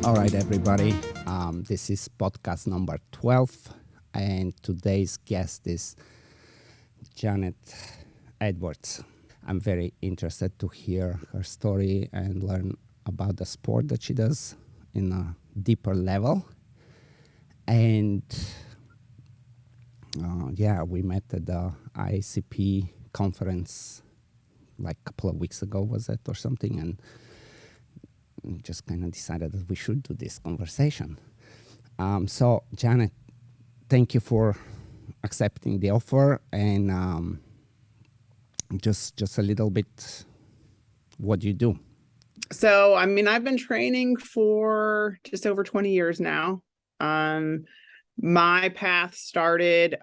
All right, everybody. This is podcast number 12, and today's guest is Janet Edwards. I'm very interested to hear her story and learn about the sport that she does in a deeper level. And we met at the ICP conference like a couple of weeks ago, was it, or something, and just kind of decided that we should do this conversation. So, Janet, thank you for accepting the offer, and just a little bit what you do. So, I mean, I've been training for just over 20 years now. My path started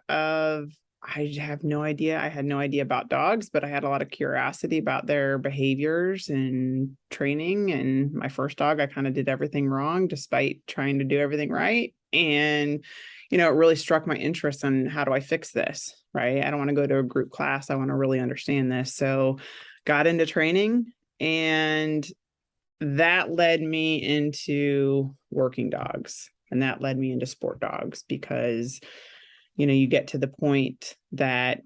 I have no idea. I had no idea about dogs, but I had a lot of curiosity about their behaviors and training. And my first dog, I kind of did everything wrong despite trying to do everything right. And, it really struck my interest on how do I fix this, right? I don't want to go to a group class. I want to really understand this. So got into training, and that led me into working dogs. And that led me into sport dogs because you get to the point that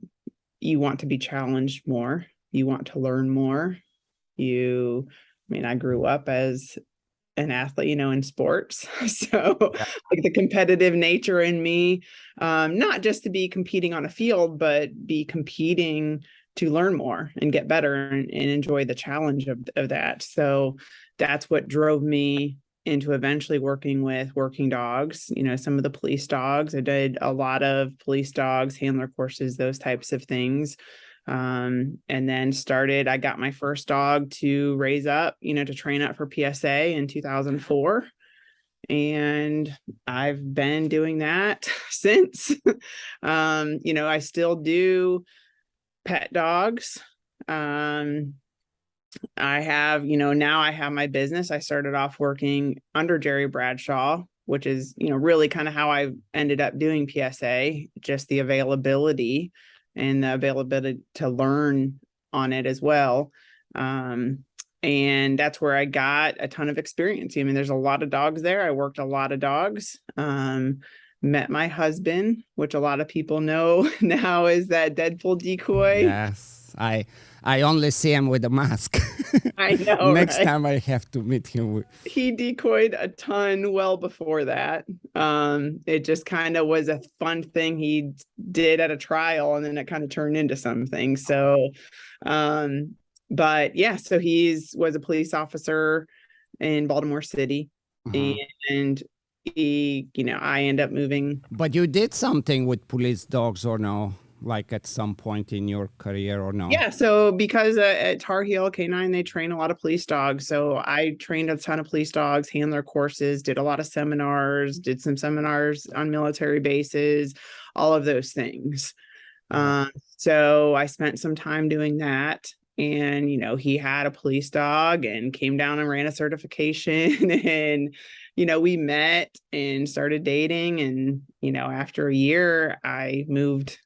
you want to be challenged more. You want to learn more. I grew up as an athlete, in sports. So like the competitive nature in me, not just to be competing on a field, but be competing to learn more and get better and enjoy the challenge of that. So that's what drove me into eventually working with working dogs, some of the police dogs. I did a lot of police dogs, handler courses, those types of things. And then I got my first dog to raise up, to train up for PSA in 2004. And I've been doing that since. I still do pet dogs. I have, now I have my business. I started off working under Jerry Bradshaw, which is, really kind of how I ended up doing PSA, just the availability and the availability to learn on it as well. And that's where I got a ton of experience. There's a lot of dogs there. I worked a lot of dogs. Met my husband, which a lot of people know now is that Deadpool decoy. Yes, I only see him with a mask. I know. Next time I have to meet him. He decoyed a ton well before that. It just kind of was a fun thing he did at a trial, and then it kind of turned into something. So, but yeah, so was a police officer in Baltimore City, and I end up moving. But you did something with police dogs, or no? Like at some point in your career, or no? Yeah, so because at Tarheel Canine, they train a lot of police dogs. So I trained a ton of police dogs, handler courses, did a lot of seminars, did some seminars on military bases, all of those things. So I spent some time doing that. And, he had a police dog and came down and ran a certification. And, we met and started dating. And, after a year, I moved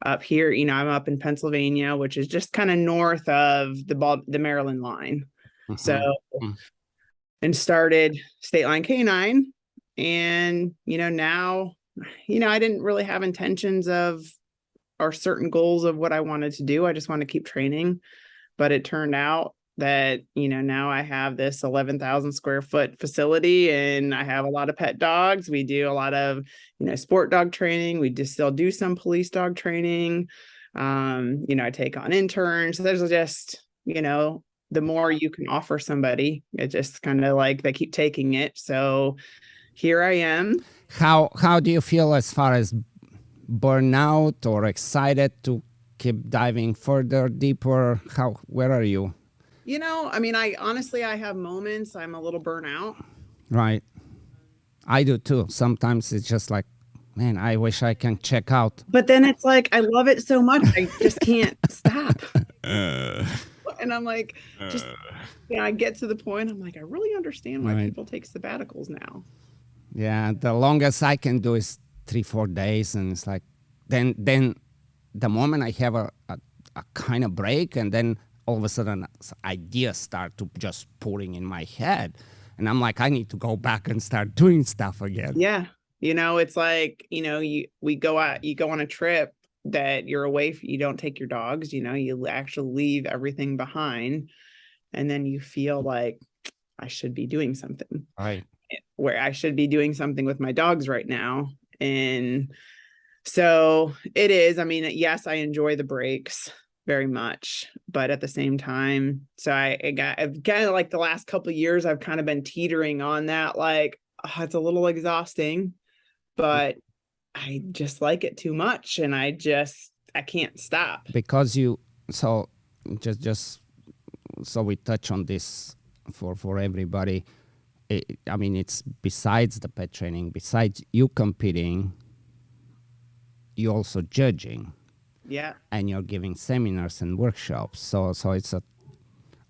up here. I'm up in Pennsylvania, which is just kind of north of the Maryland line. And started State Line Canine. And, now, I didn't really have intentions of or certain goals of what I wanted to do. I just want to keep training. But it turned out that, now I have this 11,000 square foot facility, and I have a lot of pet dogs. We do a lot of, sport dog training. We just still do some police dog training. I take on interns. So there's just, the more you can offer somebody, it just kind of like they keep taking it. So here I am. How do you feel as far as burnout, or excited to keep diving further, deeper? Where are you? I have moments I'm a little burnout. Right. I do too. Sometimes it's just like, man, I wish I can check out. But then it's like, I love it so much. I just can't stop. And I'm like, I get to the point, I'm like, I really understand why people take sabbaticals now. Yeah. The longest I can do is 3-4 days. And it's like, then the moment I have a kind of break, and then all of a sudden ideas start to just pouring in my head. And I'm like, I need to go back and start doing stuff again. Yeah. It's like, we go out, you go on a trip that you're away, you don't take your dogs, you actually leave everything behind. And then you feel like I should be doing something. Right. Where I should be doing something with my dogs right now. And so it is. I mean, yes, I enjoy the breaks very much, but at the same time, so I've kind of like the last couple of years, I've kind of been teetering on that, like, it's a little exhausting, but I just like it too much, and I can't stop. Because so just so we touch on this for everybody. I mean, it's besides the pet training, besides you competing, you're also judging. Yeah. And you're giving seminars and workshops. So it's a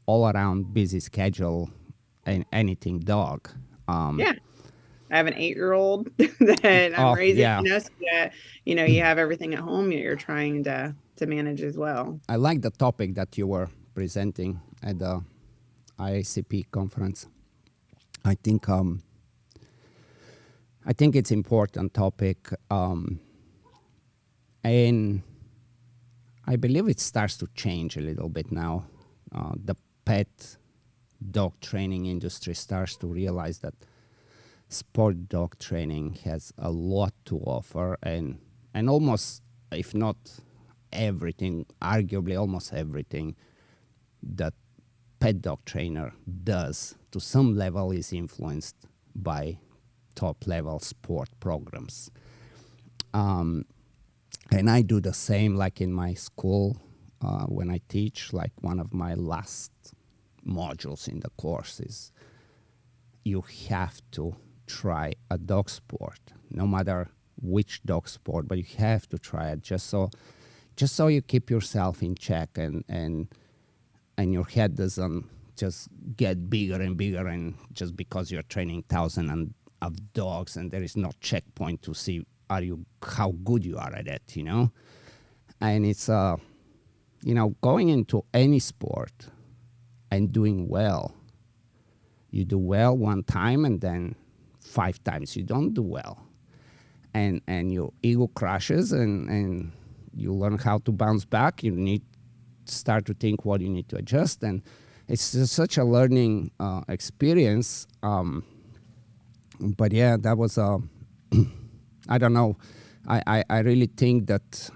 all around busy schedule and anything dog. Yeah. I have an 8-year-old that I'm raising, yeah. So that, you have everything at home that you're trying to manage as well. I like the topic that you were presenting at the IACP conference. I think it's important topic, and I believe it starts to change a little bit now. The pet dog training industry starts to realize that sport dog training has a lot to offer, and almost, if not everything, arguably almost everything that pet dog trainer does to some level is influenced by top level sport programs. And I do the same, like in my school when I teach. Like one of my last modules in the course is you have to try a dog sport, no matter which dog sport, but you have to try it just so you keep yourself in check and your head doesn't just get bigger and bigger, and just because you're training thousands of dogs and there is no checkpoint to see how good you are at it, And it's going into any sport and doing well. You do well one time and then 5 times you don't do well. And your ego crashes and you learn how to bounce back. You need to start to think what you need to adjust. And it's just such a learning experience. But yeah, that was I don't know. I really think that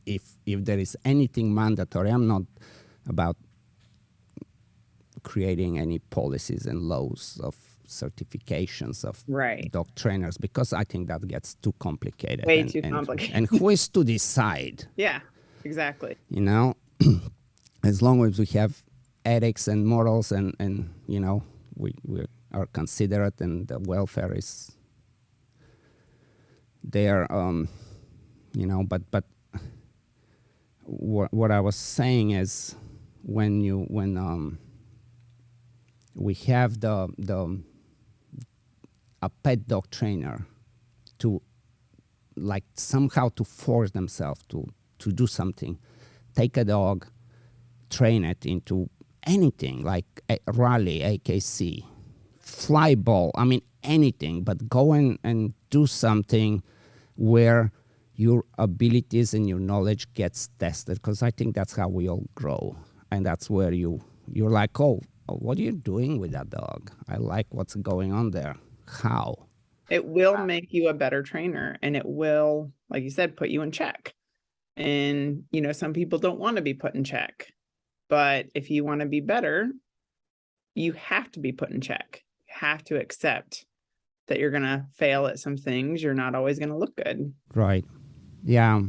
if there is anything mandatory, I'm not about creating any policies and laws of certifications of dog trainers, because I think that gets too complicated. Way too complicated. And who is to decide? Yeah, exactly. As long as we have ethics and morals and we are considerate and the welfare is there, but what I was saying is when we have a pet dog trainer to like somehow to force themselves to do something, take a dog, train it into anything like a rally, AKC, fly ball, I mean anything, but go and do something where your abilities and your knowledge gets tested, because I think that's how we all grow, and that's where you're like, oh, what are you doing with that dog? I like what's going on there. How? It will make you a better trainer, and it will, like you said, put you in check. And, some people don't want to be put in check, but if you want to be better, you have to be put in check. You have to accept that you're going to fail at some things. You're not always going to look good. Right. Yeah.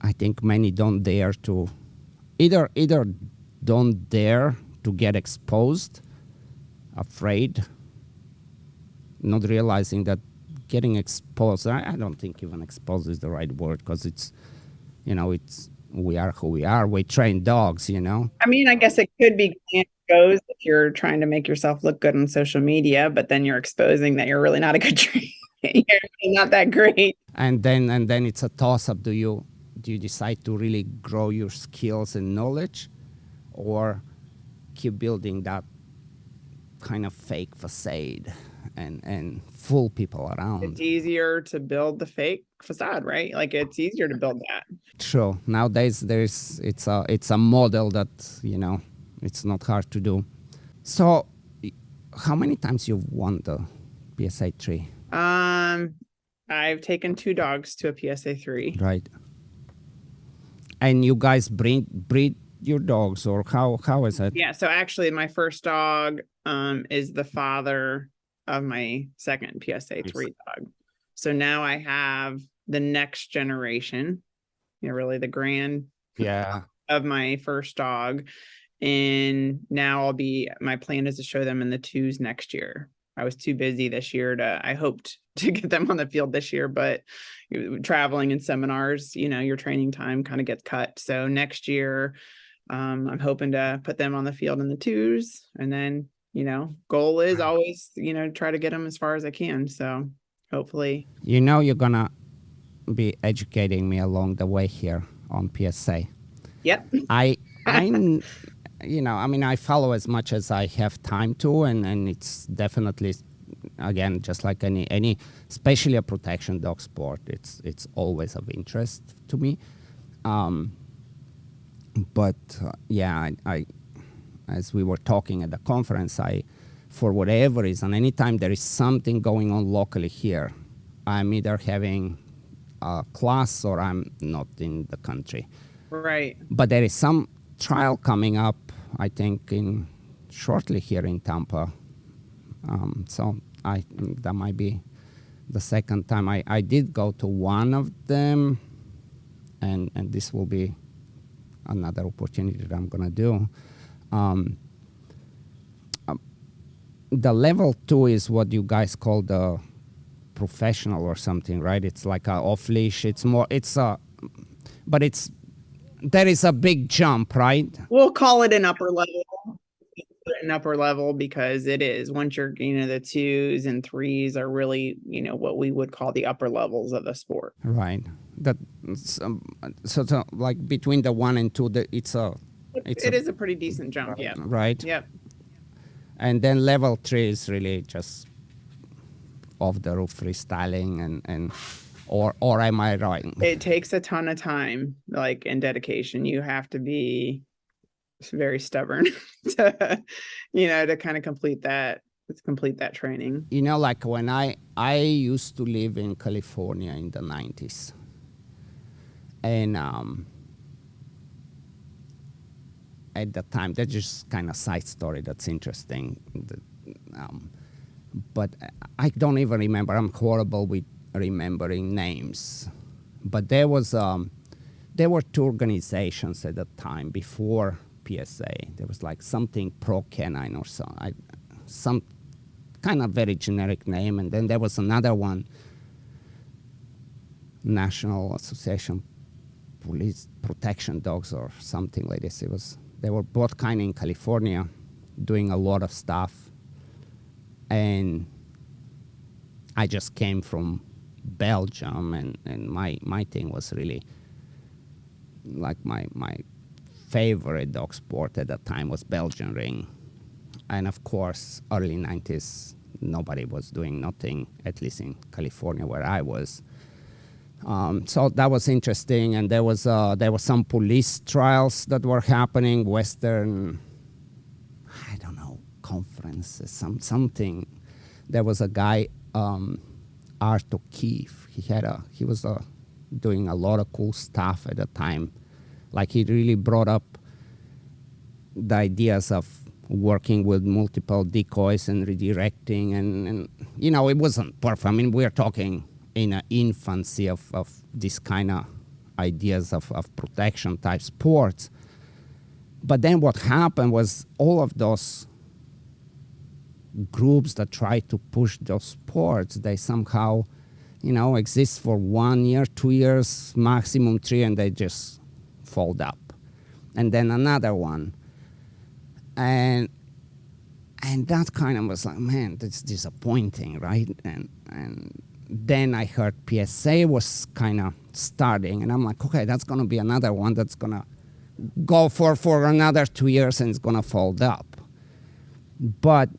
I think many don't dare to either don't dare to get exposed, afraid, not realizing that getting exposed, I don't think even exposed is the right word, because it's we are who we are. We train dogs, I mean, I guess it could be exposed if you're trying to make yourself look good on social media, but then you're exposing that you're really not a good trainer. You're not that great. And then it's a toss-up. Do you decide to really grow your skills and knowledge, or keep building that kind of fake facade and fool people around. It's easier to build the fake facade, right? Like it's easier to build that. True. Nowadays, it's a model that it's not hard to do. So, how many times you've won the PSA 3? I've taken 2 dogs to a PSA 3. Right. And you guys breed your dogs, or how is it? Yeah. So actually, my first dog is the father of my second PSA 3 dog. So now I have the next generation, really the grand of my first dog. And now my plan is to show them in the 2s next year. I was too busy this year I hoped to get them on the field this year, but traveling and seminars, your training time kind of gets cut. So next year, I'm hoping to put them on the field in the 2s, and then, goal is always, try to get them as far as I can. So hopefully, you're gonna be educating me along the way here on PSA. Yep. I'm I follow as much as I have time to, and it's definitely, again, just like any, especially a protection dog sport, it's always of interest to me. But I as we were talking at the conference, for whatever reason, anytime there is something going on locally here, I'm either having a class or I'm not in the country. Right. But there is some trial coming up, I think, shortly here in Tampa. So that might be the second time. I did go to one of them, and this will be another opportunity that I'm gonna do. The level 2 is what you guys call the professional or something, right? It's like a off leash. There is a big jump, right? We'll call it an upper level because it is, once you're, the 2s and 3s are really, what we would call the upper levels of the sport. Right. That so like between the 1 and 2, it is a pretty decent jump. Yeah. Right. Yep. And then level 3 is really just off the roof freestyling or am I right? It takes a ton of time, and dedication. You have to be very stubborn to, to kind of complete that training. Like when I used to live in California in the 90s, and at the time, that's just kind of side story that's interesting. But I don't even remember. I'm horrible with remembering names. But there were 2 organizations at the time before PSA. There was like something Pro Canine or some kind of very generic name, and then there was another one, National Association Police Protection Dogs or something like this. They were both kind of in California, doing a lot of stuff, and I just came from Belgium, and my thing was really like my favorite dog sport at the time was Belgian ring. And of course, early 90s, nobody was doing nothing, at least in California where I was. So that was interesting, and there was some police trials that were happening, Western, I don't know, conferences, something. There was a guy, Art O'Keefe. He was doing a lot of cool stuff at the time. Like he really brought up the ideas of working with multiple decoys and redirecting, and it wasn't perfect. I mean, we're talking in an infancy of this kind of ideas of protection type sports. But then what happened was all of those groups that try to push those sports, they somehow, exist for 1 year, 2 years, maximum 3, and they just fold up. And then another one. And that kind of was like, man, that's disappointing, right? And then I heard PSA was kind of starting, and I'm like, okay, that's going to be another one that's going to go for another 2 years, and it's going to fold up. But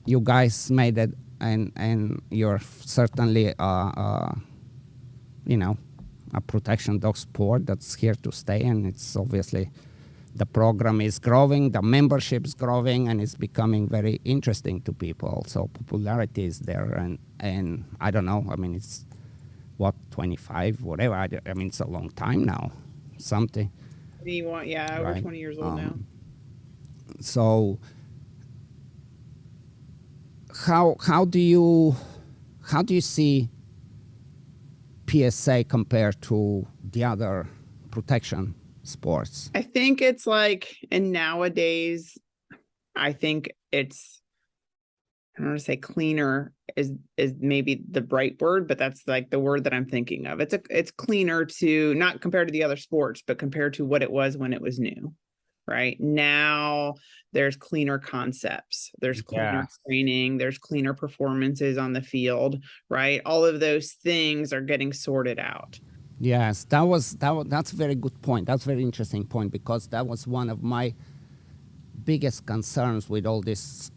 you guys made it, and you're certainly you know, a protection dog sport that's here to stay, and it's obviously the program is growing, the membership is growing, and it's becoming very interesting to people. So popularity is there, and I don't know. I mean, it's what, 25, whatever. I mean, it's a long time now. Something, Yeah, over right? 20 years old now. So how do you see PSA compared to the other protection sports? I think it's like, and nowadays, I think it's, I don't want to say cleaner is maybe the right word, but that's like the word that I'm thinking of. It's cleaner to, not compared to the other sports, but compared to what it was when it was new. Right now, there's cleaner concepts, there's cleaner training, there's cleaner performances on the field, right? All of those things are getting sorted out. Yes, that's a very good point. That's a very interesting point, because that was one of my biggest concerns with all this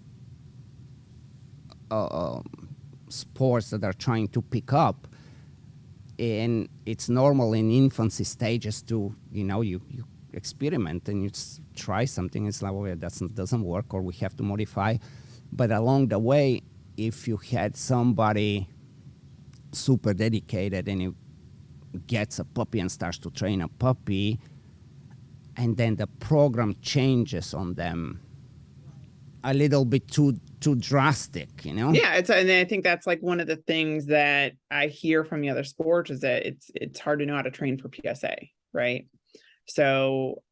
sports that are trying to pick up. And it's normal in infancy stages to, you experiment and you try something. It's like, oh, yeah, that doesn't work, or we have to modify. But along the way, if you had somebody super dedicated and he gets a puppy and starts to train a puppy, and then the program changes on them a little bit too drastic, Yeah, and I think that's like one of the things that I hear from the other sports is that it's hard to know how to train for PSA, right? So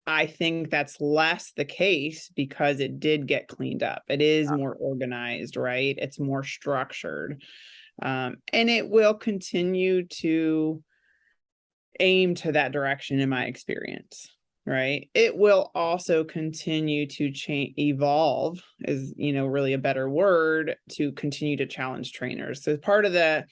I think that's less the case because it did get cleaned up. It is more organized, right? It's more structured. And it will continue to aim to that direction in my experience, right? It will also continue to evolve, is really a better word, to continue to challenge trainers. So part of the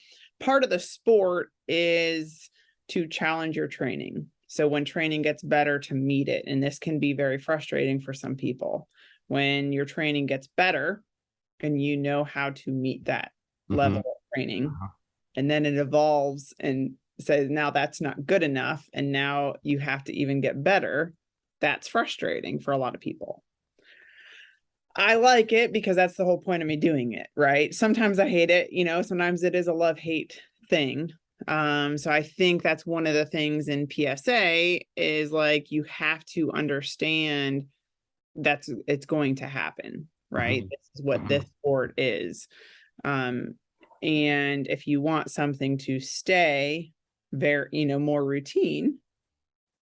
sport is to challenge your training. So when training gets better, to meet it. And this can be very frustrating for some people when your training gets better and you know how to meet that level of training. And then it evolves and says, now that's not good enough. And now you have to even get better. That's frustrating for a lot of people. I like it because that's the whole point of me doing it, right? Sometimes I hate it, sometimes it is a love-hate thing. So I think that's one of the things in PSA is like, you have to understand it's going to happen, right? This is what this sport is. And if you want something to stay very, more routine,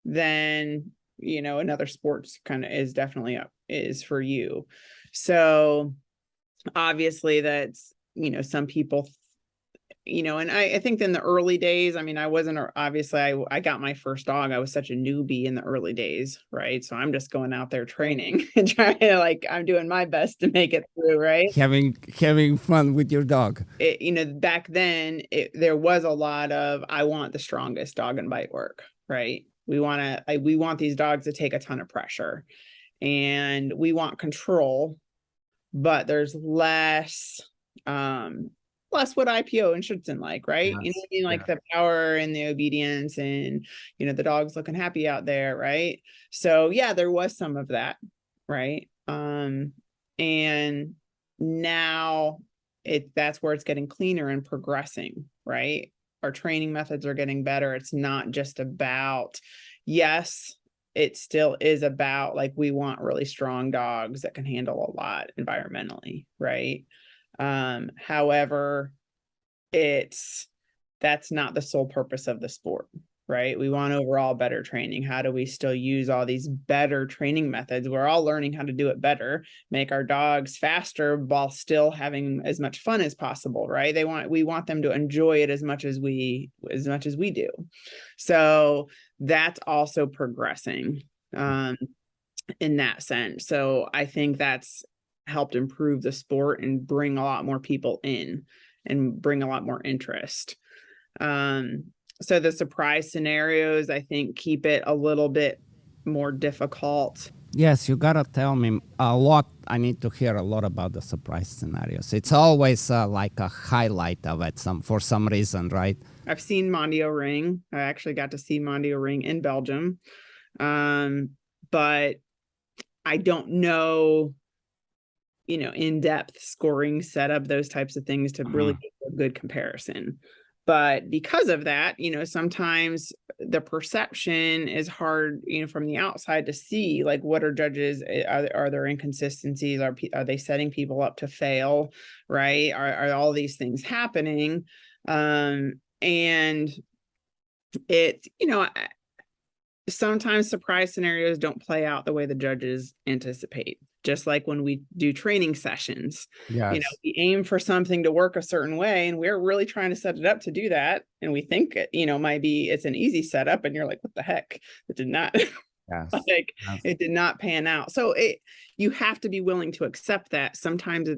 then, another sports kind of is definitely is for you. So obviously that's, some people, and I think in the early days, I mean, I wasn't, obviously I got my first dog. I was such a newbie in the early days, right? So I'm just going out there training and trying to, like, I'm doing my best to make it through, right? Having fun with your dog. Back then there was a lot of, I want the strongest dog and bite work, right? We want these dogs to take a ton of pressure, and we want control, but there's less what IPO and Schützen like, right? Yes. You know what I mean? Like the power and the obedience and, the dog's looking happy out there, right? So yeah, there was some of that, right? And now that's where it's getting cleaner and progressing, right? Our training methods are getting better. It's not just about, yes, it still is about, like, we want really strong dogs that can handle a lot environmentally, right? However, that's not the sole purpose of the sport, right? We want overall better training. How do we still use all these better training methods? We're all learning how to do it better, make our dogs faster while still having as much fun as possible, right? We want them to enjoy it as much as we do. So that's also progressing in that sense. So I think that's helped improve the sport and bring a lot more people in and bring a lot more interest. So the surprise scenarios, I think, keep it a little bit more difficult. Yes, you gotta tell me a lot. I need to hear a lot about the surprise scenarios. It's always like a highlight of it, for some reason, right? I've seen Mondio Ring. I actually got to see Mondio Ring in Belgium. But I don't know, in-depth scoring setup, those types of things to really get a good comparison. But because of that, sometimes the perception is hard, from the outside to see, like, what are judges, are there inconsistencies? Are they setting people up to fail? Right? Are all these things happening? And it, sometimes surprise scenarios don't play out the way the judges anticipate. Just like when we do training sessions, Yes. We aim for something to work a certain way, and we're really trying to set it up to do that. And we think, might be, it's an easy setup, and you're like, what the heck? It did not, Yes. like, Yes. it did not pan out. So you have to be willing to accept that. Sometimes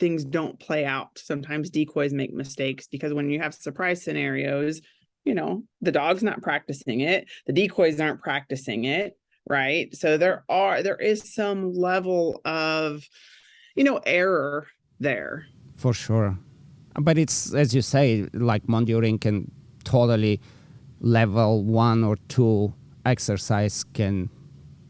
things don't play out. Sometimes decoys make mistakes, because when you have surprise scenarios, the dog's not practicing it, the decoys aren't practicing it, right? So there is some level of, error there. For sure. But it's, as you say, like Mondio can totally level 1 or 2 exercise can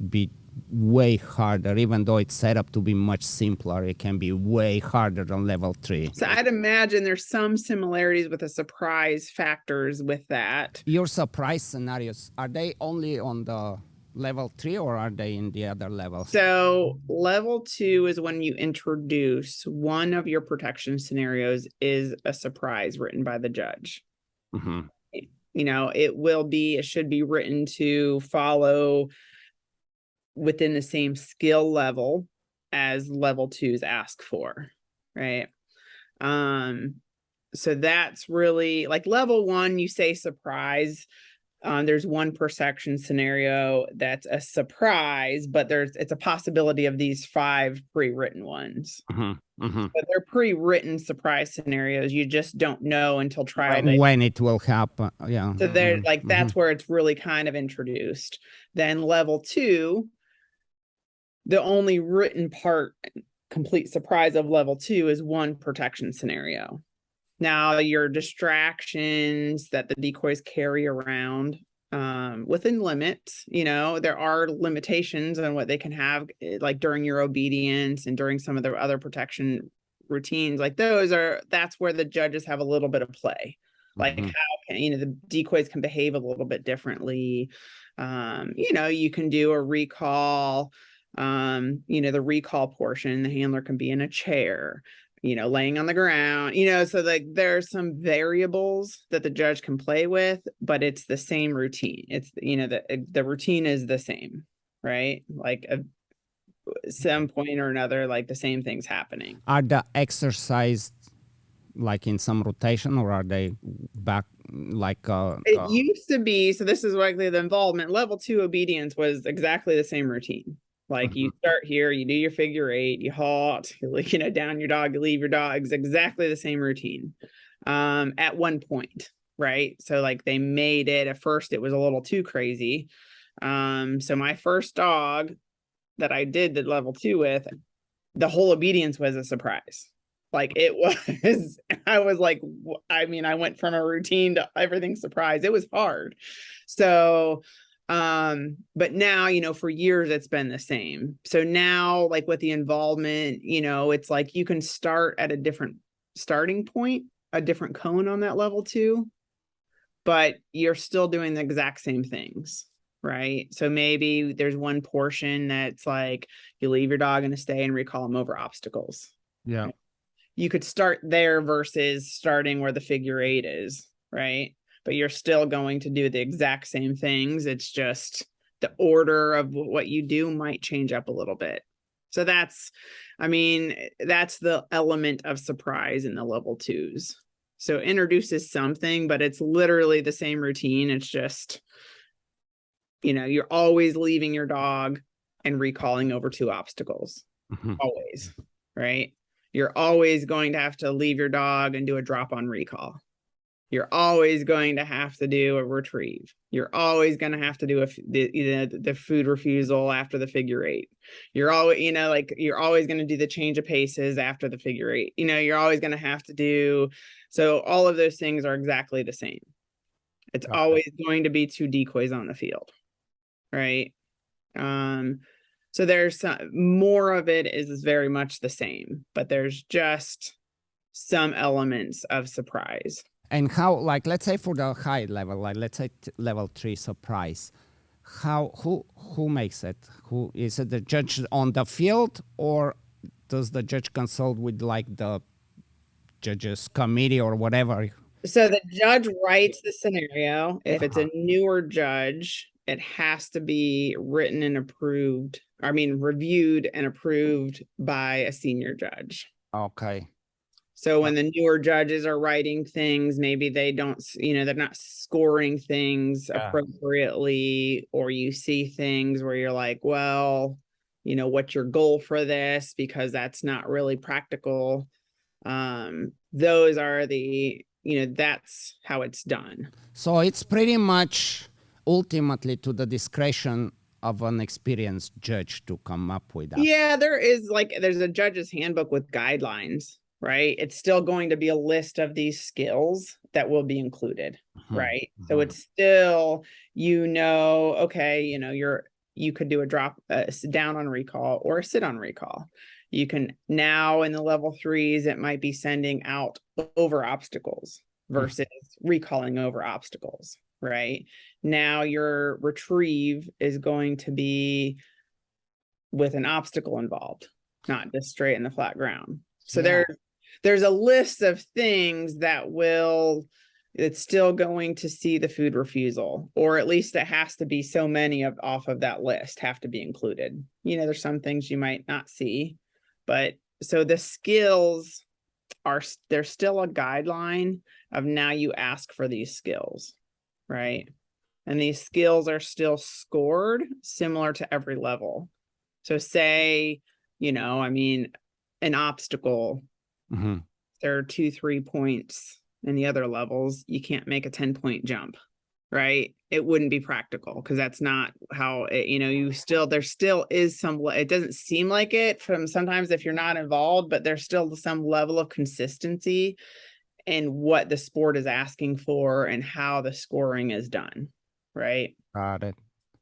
be way harder, even though it's set up to be much simpler. It can be way harder than level 3. So I'd imagine there's some similarities with the surprise factors with that. Your surprise scenarios, are they only on the level 3 or are they in the other levels? So level 2 is when you introduce one of your protection scenarios is a surprise written by the judge. Mm-hmm. It should be written to follow within the same skill level as level 2s ask for, right? So that's really like level 1, you say surprise. There's one per section scenario that's a surprise, but it's a possibility of these 5 pre-written ones. Mm-hmm. Mm-hmm. But they're pre-written surprise scenarios. You just don't know until trial when it will happen. Yeah. So they're like, that's where it's really kind of introduced. Then level 2, the only written part, complete surprise of level 2 is one protection scenario. Now, your distractions that the decoys carry around, within limits, there are limitations on what they can have, like during your obedience and during some of the other protection routines, like that's where the judges have a little bit of play. Like how can, the decoys can behave a little bit differently. You can do a recall, the recall portion, the handler can be in a chair, laying on the ground, so like there's some variables that the judge can play with, but it's the same routine. It's, the routine is the same, right? Like at some point or another, like the same thing's happening. Are the exercise like in some rotation, or are they back like it used to be, so this is likely the involvement. Level 2 obedience was exactly the same routine. Like you start here, you do your figure 8, you halt, down your dog, you leave your dogs, exactly the same routine. At one point, right? So like they made it, at first it was a little too crazy. So my first dog that I did the level 2 with, the whole obedience was a surprise. Like it was, I was like, I went from a routine to everything surprise. It was hard. So but now, for years it's been the same. So now, like with the involvement, it's like you can start at a different starting point, a different cone on that level 2, but you're still doing the exact same things, right? So maybe there's one portion that's like you leave your dog in a stay and recall them over obstacles. Yeah. Right? You could start there versus starting where the figure 8 is, right? But you're still going to do the exact same things. It's just the order of what you do might change up a little bit. So that's the element of surprise in the level 2s. So it introduces something, but it's literally the same routine. It's just, you're always leaving your dog and recalling over 2 obstacles. Always, right? You're always going to have to leave your dog and do a drop on recall. You're always going to have to do a retrieve. You're always going to have to do the food refusal after the figure eight. You're always, like you're always going to do the change of paces after the figure eight. You're always going to have to do. So all of those things are exactly the same. It's always going to be 2 decoys on the field, right? So there's more of it is very much the same, but there's just some elements of surprise. And how, like, let's say for the high level, like let's say level 3 surprise, who makes it? Who is it? The judge on the field, or does the judge consult with like the judges committee or whatever? So the judge writes the scenario. If it's a newer judge, it has to be written and approved. I mean, reviewed and approved by a senior judge. Okay. So when the newer judges are writing things, maybe they don't, they're not scoring things appropriately, or you see things where you're like, well, what's your goal for this? Because that's not really practical. Those are that's how it's done. So it's pretty much ultimately to the discretion of an experienced judge to come up with that. Yeah, there's a judge's handbook with guidelines, right? It's still going to be a list of these skills that will be included, right? So it's still, okay, you could do a drop, down on recall or a sit on recall. You can now in the level 3s, it might be sending out over obstacles versus recalling over obstacles, right? Now your retrieve is going to be with an obstacle involved, not just straight in the flat ground. So there's a list of things that it's still going to see the food refusal, or at least it has to be so many off of that list have to be included. There's some things you might not see, but so the skills there's still a guideline of now you ask for these skills, right? And these skills are still scored similar to every level. So say, an obstacle, there are 2-3 points. In the other levels, you can't make a 10-point jump, right? It wouldn't be practical because that's not how it, there still is some, it doesn't seem like it from sometimes if you're not involved, but there's still some level of consistency in what the sport is asking for and how the scoring is done, right? Got it.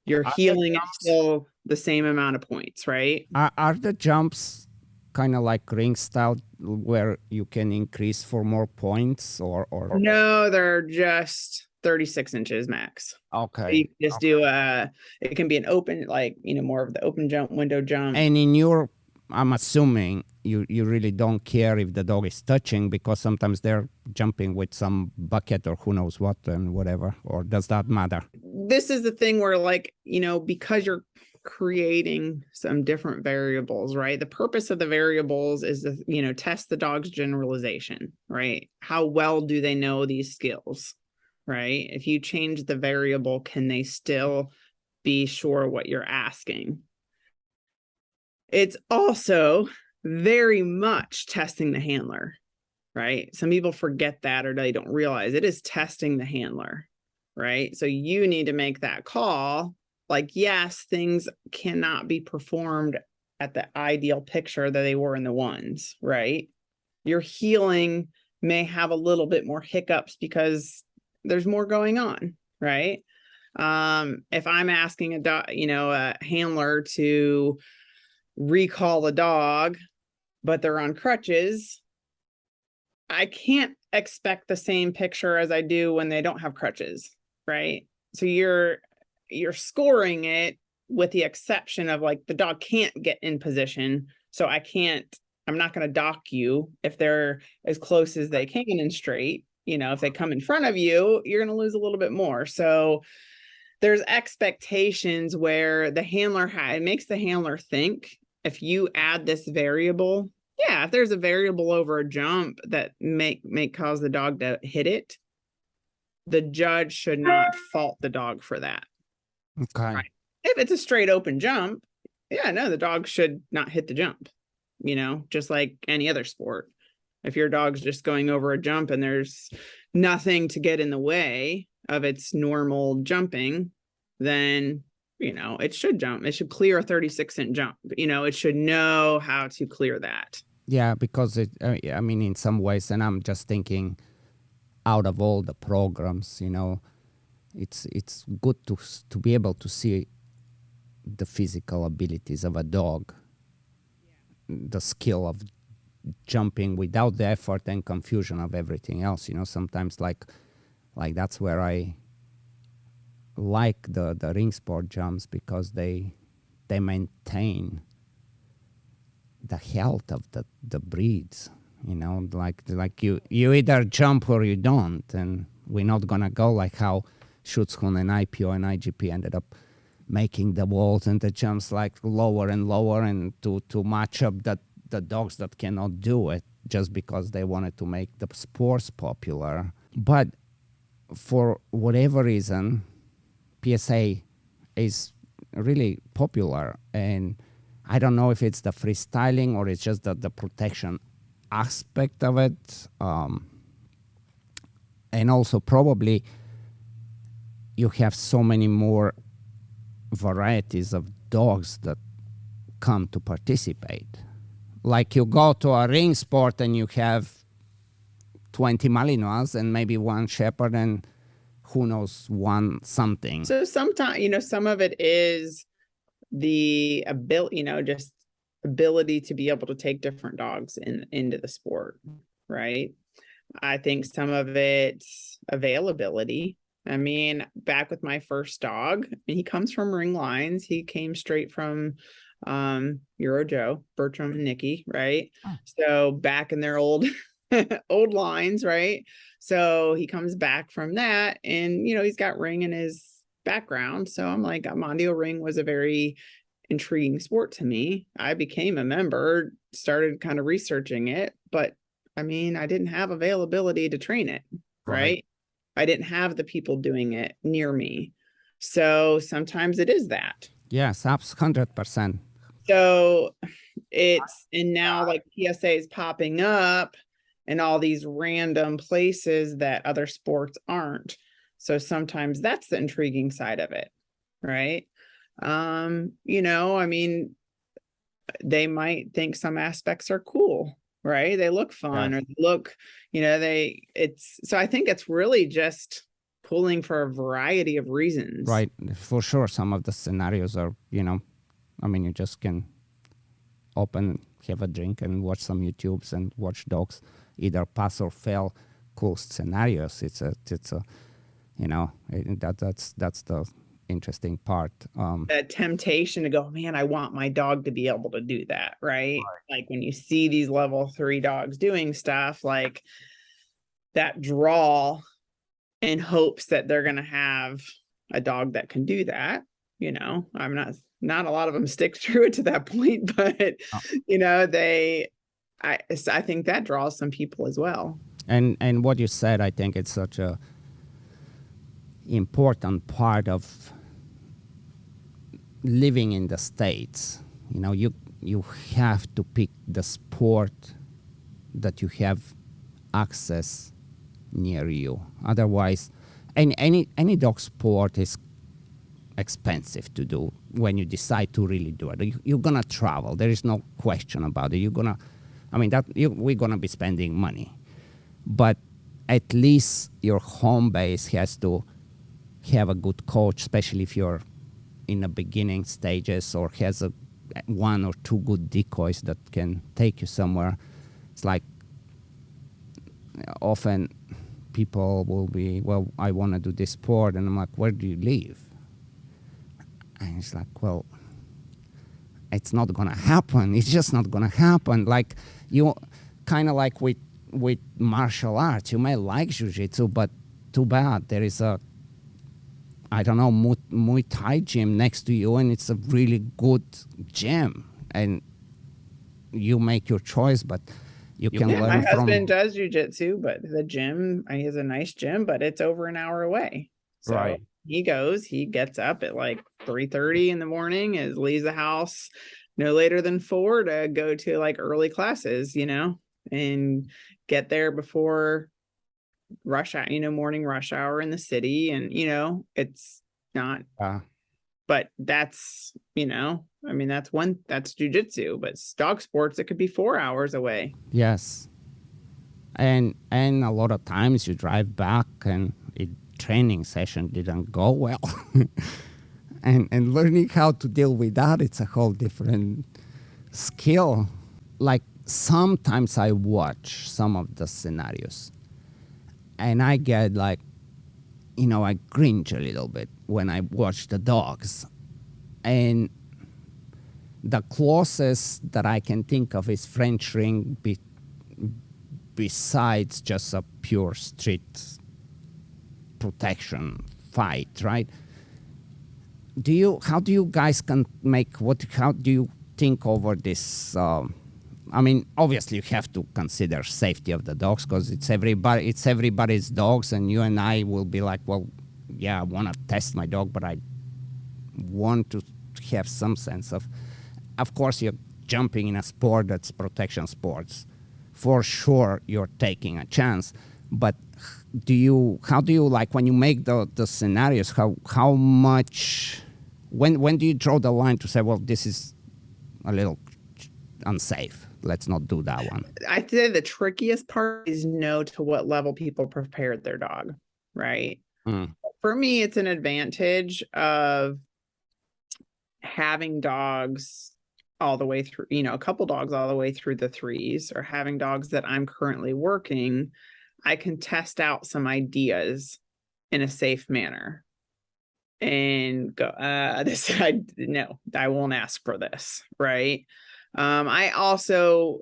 Your healing is still the same amount of points, right? Are the jumps kind of like ring style where you can increase for more points or No, they're just 36 inches max. Okay. So you can just do it can be an open, like, more of the open jump, window jump. And I'm assuming you really don't care if the dog is touching, because sometimes they're jumping with some bucket or who knows what and whatever, or does that matter? This is the thing where, like, because you're creating some different variables, right? The purpose of the variables is to, test the dog's generalization, right? How well do they know these skills, right? If you change the variable, can they still be sure what you're asking? It's also very much testing the handler, right? Some people forget that, or they don't realize it is testing the handler, right? So you need to make that call. Like, yes, things cannot be performed at the ideal picture that they were in the ones, right? Your healing may have a little bit more hiccups because there's more going on, right? If I'm asking a handler to recall a dog, but they're on crutches, I can't expect the same picture as I do when they don't have crutches, right? So you're scoring it with the exception of, like, the dog can't get in position, so I'm not going to dock you if they're as close as they can and straight. If they come in front of you, you're going to lose a little bit more. So there's expectations where the handler it makes the handler think, if you add this variable, if there's a variable over a jump that may cause the dog to hit it, the judge should not fault the dog for that. Okay. Right? If it's a straight open jump, the dog should not hit the jump, just like any other sport. If your dog's just going over a jump and there's nothing to get in the way of its normal jumping, then, it should jump. It should clear a 36-inch jump. It should know how to clear that. Yeah, because I mean, in some ways, and I'm just thinking out of all the programs, it's good to be able to see the physical abilities of a dog, the skill of jumping without the effort and confusion of everything else. Sometimes like that's where I like the ring sport jumps, because they maintain the health of the breeds. Like you either jump or you don't, and we're not gonna go like how Schutzhund and IPO and IGP ended up making the walls and the jumps like lower and lower, and to match up the dogs that cannot do it just because they wanted to make the sports popular. But for whatever reason, PSA is really popular, and I don't know if it's the freestyling or it's just the protection aspect of it, and also probably you have so many more varieties of dogs that come to participate. Like you go to a ring sport and you have 20 Malinois and maybe one Shepherd and who knows, one something. So sometimes, some of it is the ability, just ability to be able to take different dogs into the sport, right? I think some of it's availability. I mean, back with my first dog, he comes from ring lines. He came straight from Euro Joe, Bertram and Nikki, right? Oh. So back in their old lines, right? So he comes back from that, and he's got ring in his background. So I'm like, Mondio ring was a very intriguing sport to me. I became a member, started kind of researching it, but I mean, I didn't have availability to train it, right? I didn't have the people doing it near me. So sometimes it is that. Yes, 100%. So and now like PSA is popping up in all these random places that other sports aren't. So sometimes that's the intriguing side of it, right? I mean, they might think some aspects are cool, right? They look fun, yes. Or they look, so I think it's really just pulling for a variety of reasons. Right. For sure. Some of the scenarios are, I mean, you just can open, have a drink and watch some YouTubes and watch dogs either pass or fail cool scenarios. It's a that's the interesting part. That temptation to go, man, I want my dog to be able to do that, right? Like when you see these level 3 dogs doing stuff, like that draw in hopes that they're going to have a dog that can do that. I'm not a lot of them stick through it to that point, but I think that draws some people as well. And what you said, I think it's such a important part of living in the States. You have to pick the sport that you have access near you. Otherwise, any dog sport is expensive to do when you decide to really do it. You're gonna travel. There is no question about it. We're gonna be spending money, but at least your home base has to have a good coach, especially if you're in the beginning stages, or has one or two good decoys that can take you somewhere. It's like often people will be, well, I want to do this sport, and I'm like, where do you live? And it's like, well, it's not gonna happen. It's just not gonna happen. Like you, kind of like with martial arts, you may like jiu-jitsu, but too bad there is a, I don't know, Muay Thai gym next to you, and it's a really good gym, and you make your choice, but you can learn my from. husband does jiu-jitsu, but the gym, he has a nice gym, but it's over an hour away. So right. He gets up at like 3:30 in the morning, leaves the house no later than 4 to go to like early classes, and get there before rush hour, morning rush hour in the city. And, it's not, but that's, that's jujitsu, but dog sports, it could be 4 hours away. Yes. And a lot of times you drive back and training session didn't go well. and learning how to deal with that, it's a whole different skill. Like sometimes I watch some of the scenarios and I get like, I cringe a little bit when I watch the dogs. And the closest that I can think of is French ring besides just a pure street protection fight, right? How do you guys how do you think over this? Obviously you have to consider safety of the dogs because it's everybody's dogs, and you and I will be like, well, yeah, I want to test my dog, but I want to have some sense of course, you're jumping in a sport that's protection sports. For sure, you're taking a chance, but how do you like when you make the scenarios, how much, when do you draw the line to say, well, this is a little unsafe, let's not do that one? I'd say the trickiest part is know to what level people prepared their dog, right? For me, it's an advantage of having dogs all the way through, a couple dogs all the way through the 3s, or having dogs that I'm currently working. I can test out some ideas in a safe manner and go, I won't ask for this, right? I also,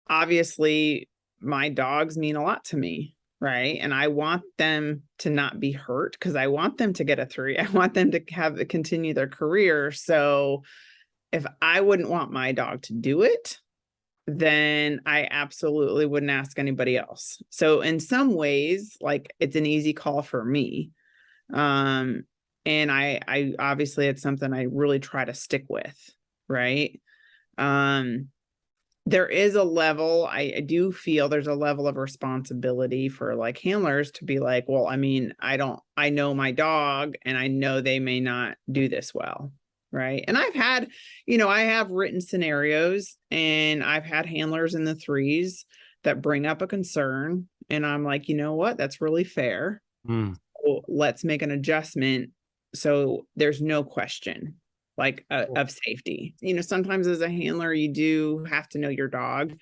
obviously, my dogs mean a lot to me, right? And I want them to not be hurt because I want them to get a 3. I want them to continue their career. So if I wouldn't want my dog to do it, then I absolutely wouldn't ask anybody else. So in some ways, like, it's an easy call for me. And I obviously, it's something I really try to stick with, right? There is a level, I do feel there's a level of responsibility for like handlers to be like, well, I know my dog and I know they may not do this well. Right. And I've had, I have written scenarios and I've had handlers in the 3s that bring up a concern. And I'm like, you know what? That's really fair. So let's make an adjustment. So there's no question of safety. Sometimes as a handler, you do have to know your dog,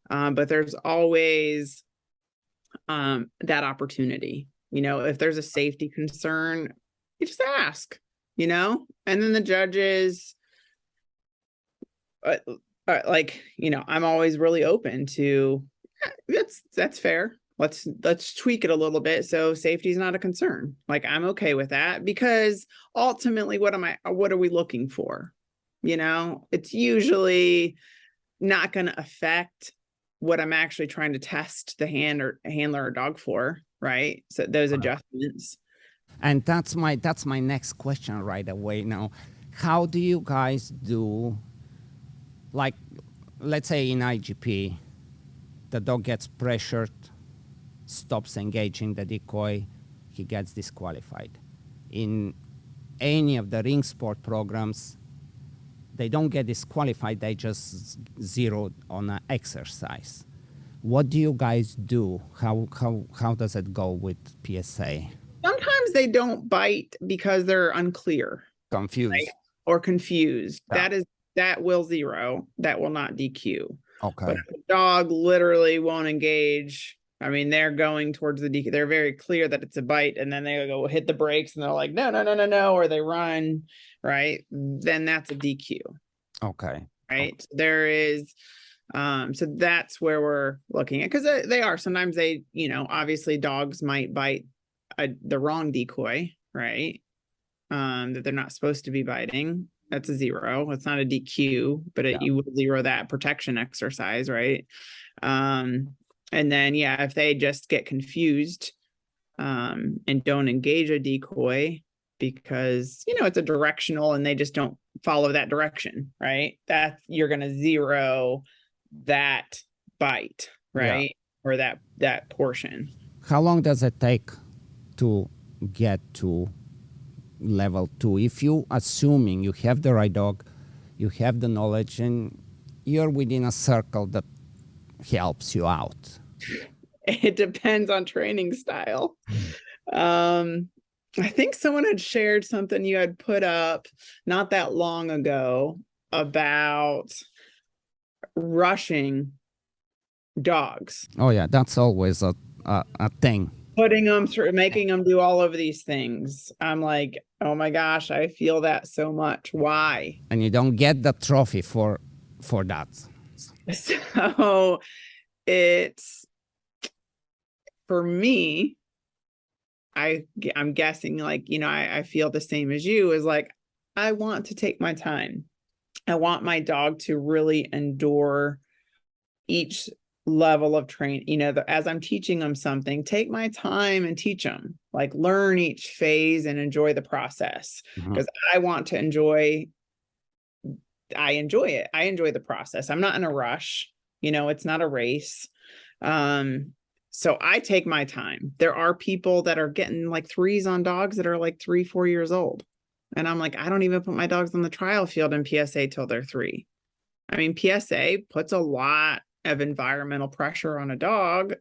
but there's always that opportunity. If there's a safety concern, you just ask. And then the judges, I'm always really open to, that's fair. Let's tweak it a little bit. So safety is not a concern. Like, I'm okay with that, because ultimately, what are we looking for? It's usually not going to affect what I'm actually trying to test the handler or dog for. Right. So those adjustments. And that's my next question right away now. How do you guys do, like, let's say in IGP, the dog gets pressured, stops engaging the decoy, he gets disqualified. In any of the ring sport programs, they don't get disqualified, they just zeroed on an exercise. What do you guys do? How does it go with PSA? Sometimes they don't bite because they're unclear, confused, or confused. Yeah. That will zero. That will not DQ. Okay. But if the dog literally won't engage, they're going towards the DQ. They're very clear that it's a bite, and then they go hit the brakes, and they're like, no, or they run, right? Then that's a DQ. Okay. Right. So there is. So that's where we're looking at, because they are sometimes obviously dogs might bite the wrong decoy, right? That they're not supposed to be biting. That's a 0. It's not a DQ, but you would 0 that protection exercise, right? And then, if they just get confused and don't engage a decoy because, it's a directional and they just don't follow that direction, right? That you're going to 0 that bite, right? Or that portion. How long does it take to get to level 2? If you assuming you have the right dog, you have the knowledge, and you're within a circle that helps you out. It depends on training style. I think someone had shared something you had put up not that long ago about rushing dogs. Oh yeah, that's always a thing. Putting them through, making them do all of these things. I'm like, oh my gosh, I feel that so much. Why? And you don't get the trophy for that. So it's, for me, I'm guessing, like, you know, I feel the same as you, is like, I want to take my time. I want my dog to really endure each level of training. You know, as I'm teaching them something, take my time and teach them, like, learn each phase and enjoy the process, because I want to enjoy it. I enjoy the process. I'm not in a rush. You know, it's not a race. So I take my time. There are people that are getting like 3s on dogs that are like 3-4 years old. And I'm like, I don't even put my dogs on the trial field in PSA till they're 3. I mean, PSA puts a lot of environmental pressure on a dog.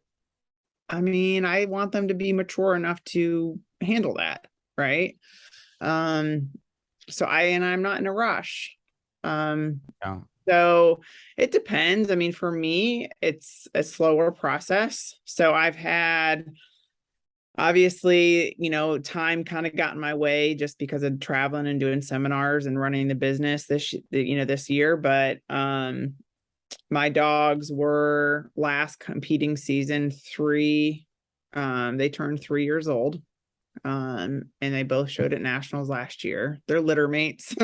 I mean, I want them to be mature enough to handle that, right? So I'm not in a rush. So it depends. I mean, for me, it's a slower process. So I've had, obviously, you know, time kind of got in my way just because of traveling and doing seminars and running the business this year. But my dogs were, last competing season, 3. They turned 3 years old. And they both showed at nationals last year. They're litter mates.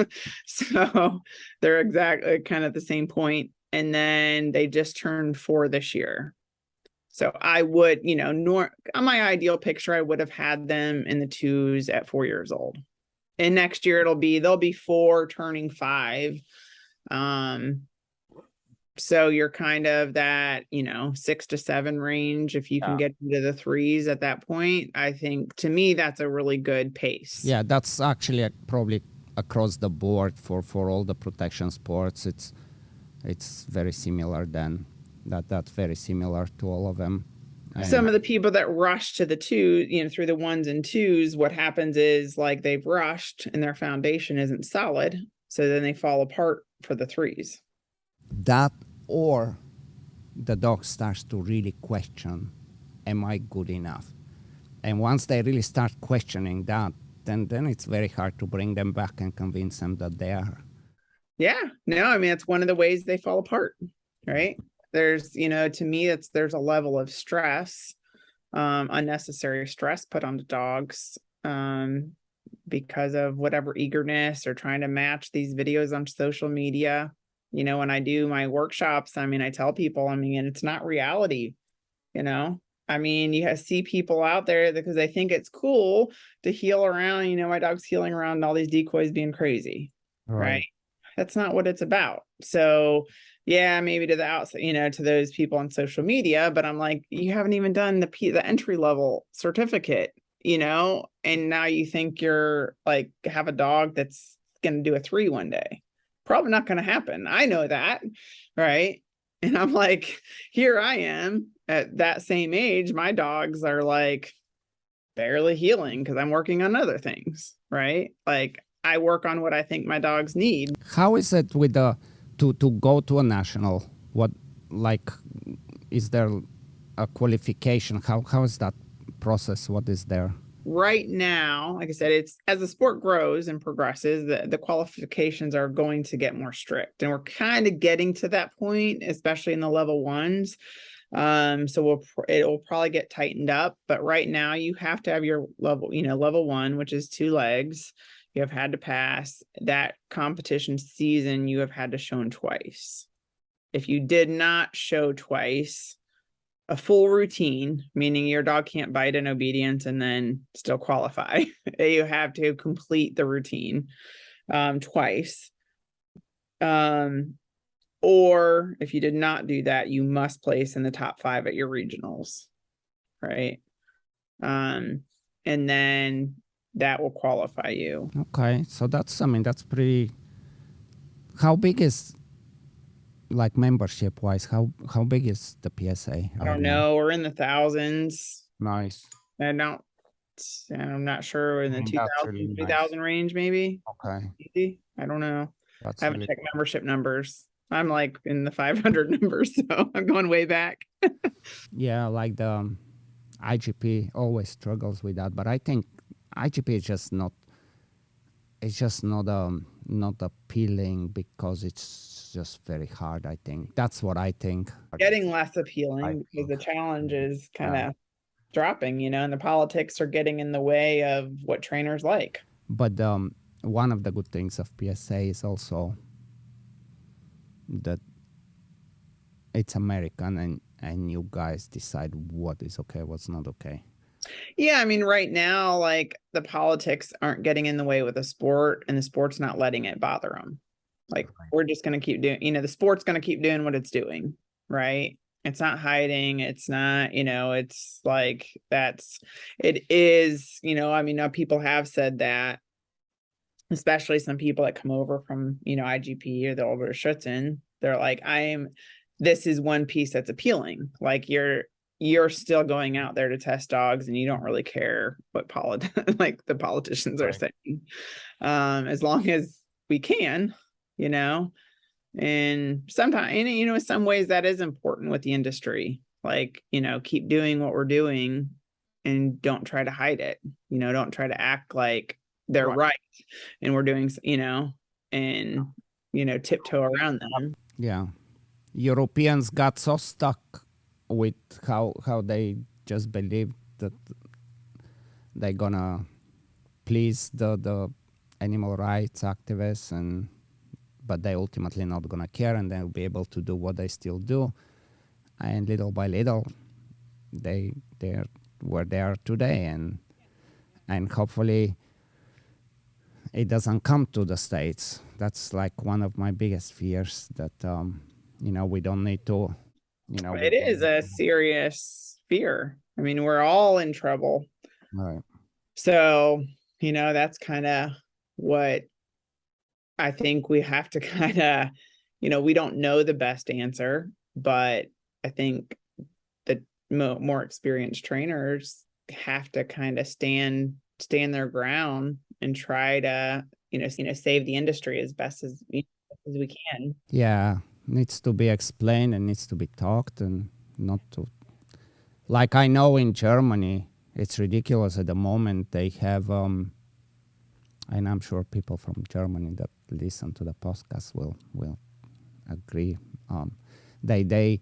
So they're exactly kind of the same point. And then they just turned 4 this year. So I would, you know, on my ideal picture, I would have had them in the 2s at 4 years old. And next year they'll be 4 turning 5. So you're kind of that, you know, 6 to 7 range. If you can get into the 3s at that point, I think, to me, that's a really good pace. Yeah, that's actually probably across the board for all the protection sports. It's very similar then. That's very similar to all of them. And some of the people that rush to the 2, you know, through the 1s and 2s, what happens is, like, they've rushed and their foundation isn't solid. So then they fall apart for the 3s. That, or the dog starts to really question, am I good enough? And once they really start questioning that, then it's very hard to bring them back and convince them that they are. Yeah, no, I mean, it's one of the ways they fall apart, right? There's, you know, to me, there's a level of stress, unnecessary stress put on the dogs, because of whatever eagerness or trying to match these videos on social media. You know, when I do my workshops, I mean, I tell people, I mean, it's not reality, you know? I mean, you see people out there because they think it's cool to heel around, you know, my dog's heeling around all these decoys being crazy, right? That's not what it's about. So yeah, maybe to the outside, you know, to those people on social media, but I'm like, you haven't even done the entry level certificate, you know, and now you think you're like, have a dog that's going to do a 3 one day. Probably not going to happen. I know that, right? And I'm like, here I am at that same age. My dogs are like barely healing because I'm working on other things, right? Like, I work on what I think my dogs need. How is it with to go to a national? What, like, is there a qualification? How is that process? What is there? Right now, like I said, it's, as the sport grows and progresses, the qualifications are going to get more strict, and we're kind of getting to that point, especially in the level 1s. So it will probably get tightened up, but right now you have to have your level, you know, level 1, which is 2 legs. You have had to pass that competition season. You have had to show twice. If you did not show twice, a full routine, meaning your dog can't bite in obedience and then still qualify. You have to complete the routine twice. Or if you did not do that, you must place in the top 5 at your regionals, right? And then that will qualify you. Okay, so that's, I mean, that's pretty. How big is, like, membership wise? How big is the PSA I right don't now? know. We're in the thousands. Nice. I'm not sure, in the Mm, that's 2000, really nice. 3000 range, maybe. Okay, Maybe. I don't know. that's I haven't really checked membership numbers. I'm like in the 500 numbers, so I'm going way back. yeah. Like the IGP always struggles with that, but I think IGP is just not. It's just not appealing because it's just very hard. I think that's what I think. Getting less I appealing because think. the challenge is kind Yeah. of dropping, and the politics are getting in the way of what trainers like. But one of the good things of PSA is also that it's American, and you guys decide what is okay, what's not okay. Yeah, I mean, right now, like the politics aren't getting in the way with the sport, and the sport's not letting it bother them. Like, we're just going to keep doing, the sport's going to keep doing what it's doing, right? It's not hiding. It's not, it's like it is, I mean, now people have said that, especially some people that come over from, IGP or the over Schutzen, they're like, this is one piece that's appealing. Like you're still going out there to test dogs and you don't really care what like the politicians are saying. As long as we can, and sometimes, in some ways that is important with the industry. Like, keep doing what we're doing and don't try to hide it. Don't try to act like they're right and we're doing, and, tiptoe around them. Yeah. Europeans got so stuck with how they just believed that they're gonna please the animal rights activists, but they ultimately not gonna care, and they'll be able to do what they still do, and little by little they're where they are today, and hopefully it doesn't come to the States. That's like one of my biggest fears, that we don't need to, It is a serious fear. I mean, we're all in trouble. right. So, that's kind of what I think we have to kind of, we don't know the best answer, but I think the more experienced trainers have to kind of stand their ground and try to, save the industry as best as we can. Yeah, needs to be explained and needs to be talked, and not to, like, I know in Germany it's ridiculous at the moment. They have and I'm sure people from Germany that listen to the podcast will agree. They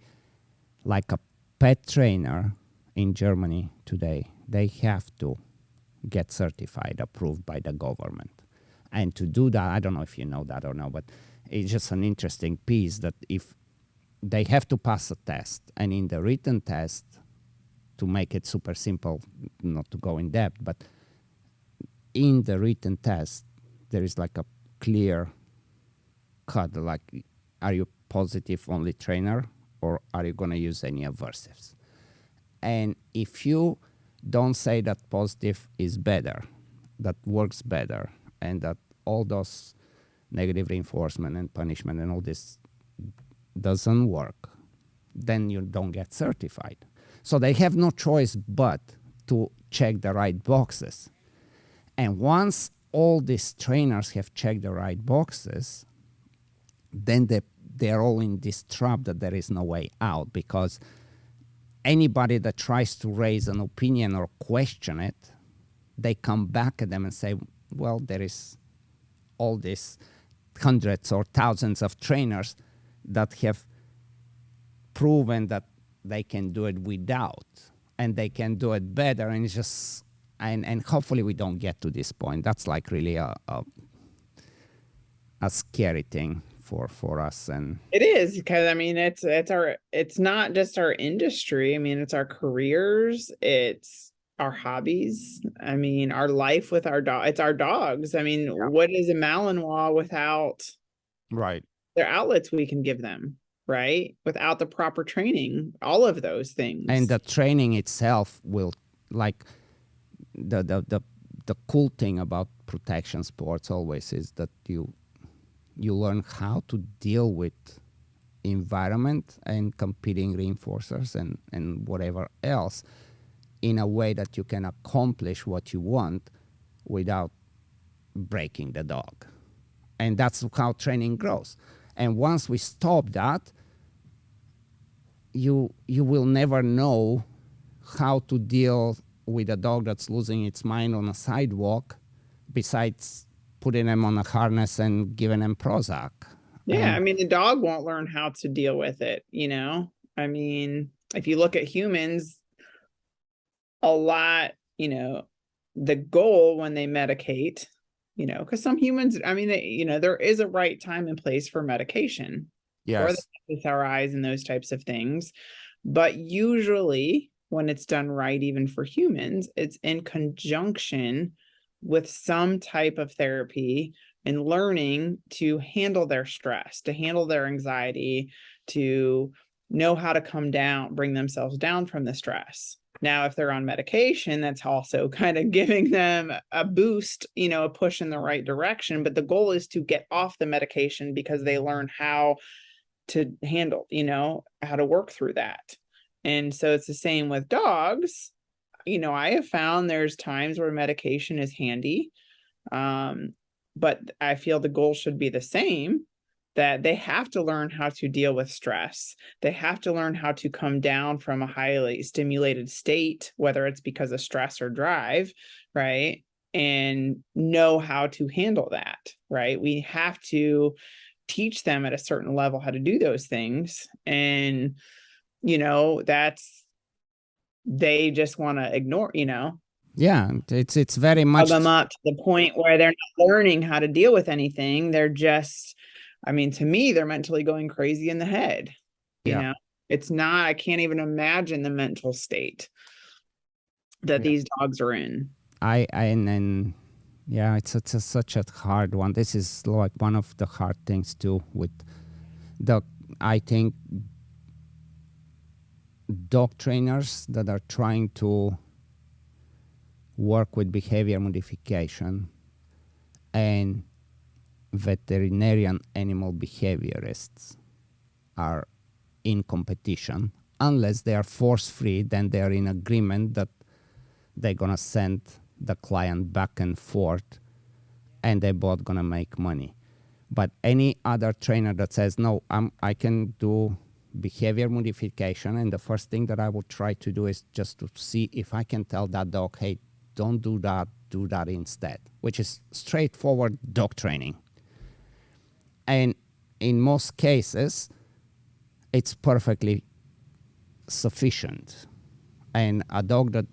like a pet trainer in Germany today, they have to get certified, approved by the government. And to do that, I don't know if you know that or no, but it's just an interesting piece that if they have to pass a test, and in the written test, to make it super simple, not to go in depth, but in the written test, there is like a clear cut, like, are you positive only trainer, or are you going to use any aversives? And if you don't say that positive is better, that works better, and that all those negative reinforcement and punishment and all this doesn't work, then you don't get certified. So they have no choice but to check the right boxes. And once all these trainers have checked the right boxes, then they're all in this trap that there is no way out, because anybody that tries to raise an opinion or question it, they come back at them and say, well, there is all these hundreds or thousands of trainers that have proven that they can do it without, and they can do it better, and it's just, and hopefully we don't get to this point. That's like really a scary thing for us. And it is, because I mean it's not just our industry. I mean, it's our careers, it's our hobbies. I mean, our life with our dog. It's our dogs. I mean, what is a Malinois without right, They're outlets we can give them, right? Without the proper training, all of those things. And the training itself will, like, the cool thing about protection sports always is that you learn how to deal with environment and competing reinforcers and whatever else in a way that you can accomplish what you want without breaking the dog. And that's how training grows. And once we stop that, you will never know how to deal with a dog that's losing its mind on a sidewalk besides putting them on a harness and giving them Prozac. Yeah, And I mean, the dog won't learn how to deal with it, you know? I mean, if you look at humans, a lot, you know, the goal when they medicate, you know, because some humans, I mean, you know, there is a right time and place for medication or yes, the SRIs and those types of things. But usually when it's done right, even for humans, it's in conjunction with some type of therapy and learning to handle their stress, to handle their anxiety, to know how to come down, bring themselves down from the stress. Now, if they're on medication, that's also kind of giving them a boost, you know, a push in the right direction. But the goal is to get off the medication because they learn how to handle, you know, how to work through that. And so it's the same with dogs. You know, I have found there's times where medication is handy. But I feel the goal should be the same, that they have to learn how to deal with stress. They have to learn how to come down from a highly stimulated state, whether it's because of stress or drive, right? And know how to handle that, right? We have to teach them at a certain level how to do those things. And, you know, they just want to ignore, you know, yeah, it's very much them up to the point where they're not learning how to deal with anything. They're just, I mean, to me, they're mentally going crazy in the head. You yeah, know, it's not, I can't even imagine the mental state that yeah. these dogs are in. And yeah, it's such a hard one. This is like one of the hard things too with the, I think, dog trainers that are trying to work with behavior modification and veterinarian animal behaviorists are in competition. Unless they are force free, then they are in agreement that they're gonna send the client back and forth and they're both gonna make money. But any other trainer that says, no, I can do behavior modification, and the first thing that I would try to do is just to see if I can tell that dog, hey, don't do that instead, which is straightforward dog training. And in most cases, it's perfectly sufficient. And a dog that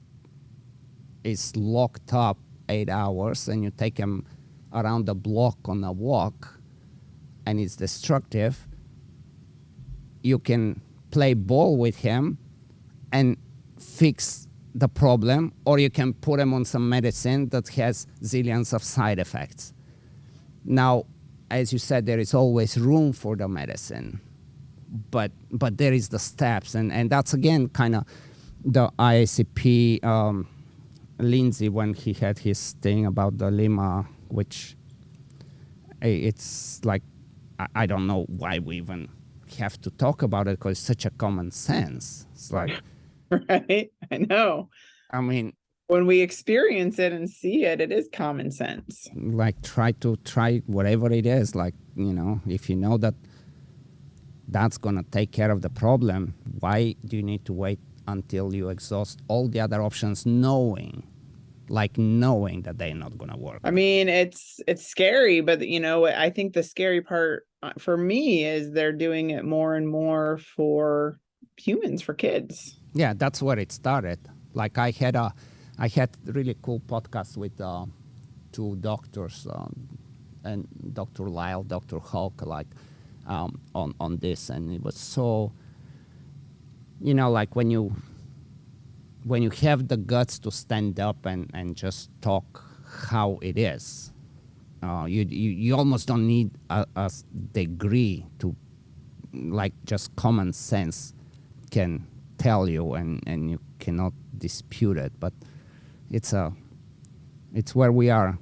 is locked up 8 hours and you take him around the block on a walk and it's destructive, you can play ball with him and fix the problem, or you can put him on some medicine that has zillions of side effects. Now, as you said, there is always room for the medicine, but there is the steps, and that's again kind of the IACP Lindsay when he had his thing about the Lima, which it's like I don't know why we even have to talk about it because it's such a common sense. It's like, right? I know. I mean, When we experience it and see it, it is common sense. like try whatever it is. Like, you know, if you know that that's gonna take care of the problem, why do you need to wait until you exhaust all the other options, knowing that they're not gonna work? I mean, it's scary, but you know, I think the scary part for me is they're doing it more and more for humans, for kids. Yeah, that's where it started. Like I had really cool podcast with two doctors, and Dr. Lyle, Dr. Hulk, like on this, and it was so, you know, like when you have the guts to stand up and just talk how it is, You almost don't need a degree to, like, just common sense can tell you, and you cannot dispute it. But it's where we are,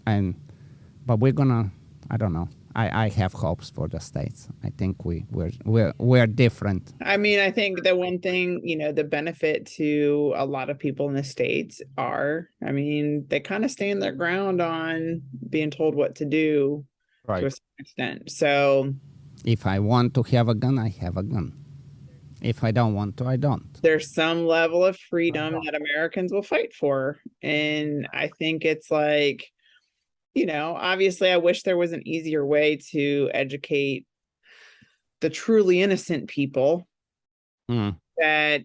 but we're gonna, I don't know. I have hopes for the States. I think we're different. I mean, I think the one thing, the benefit to a lot of people in the States I mean, they kind of stand their ground on being told what to do to a certain extent. So if I want to have a gun, I have a gun. If I don't want to, I don't. There's some level of freedom that Americans will fight for. And I think it's like, obviously I wish there was an easier way to educate the truly innocent people that,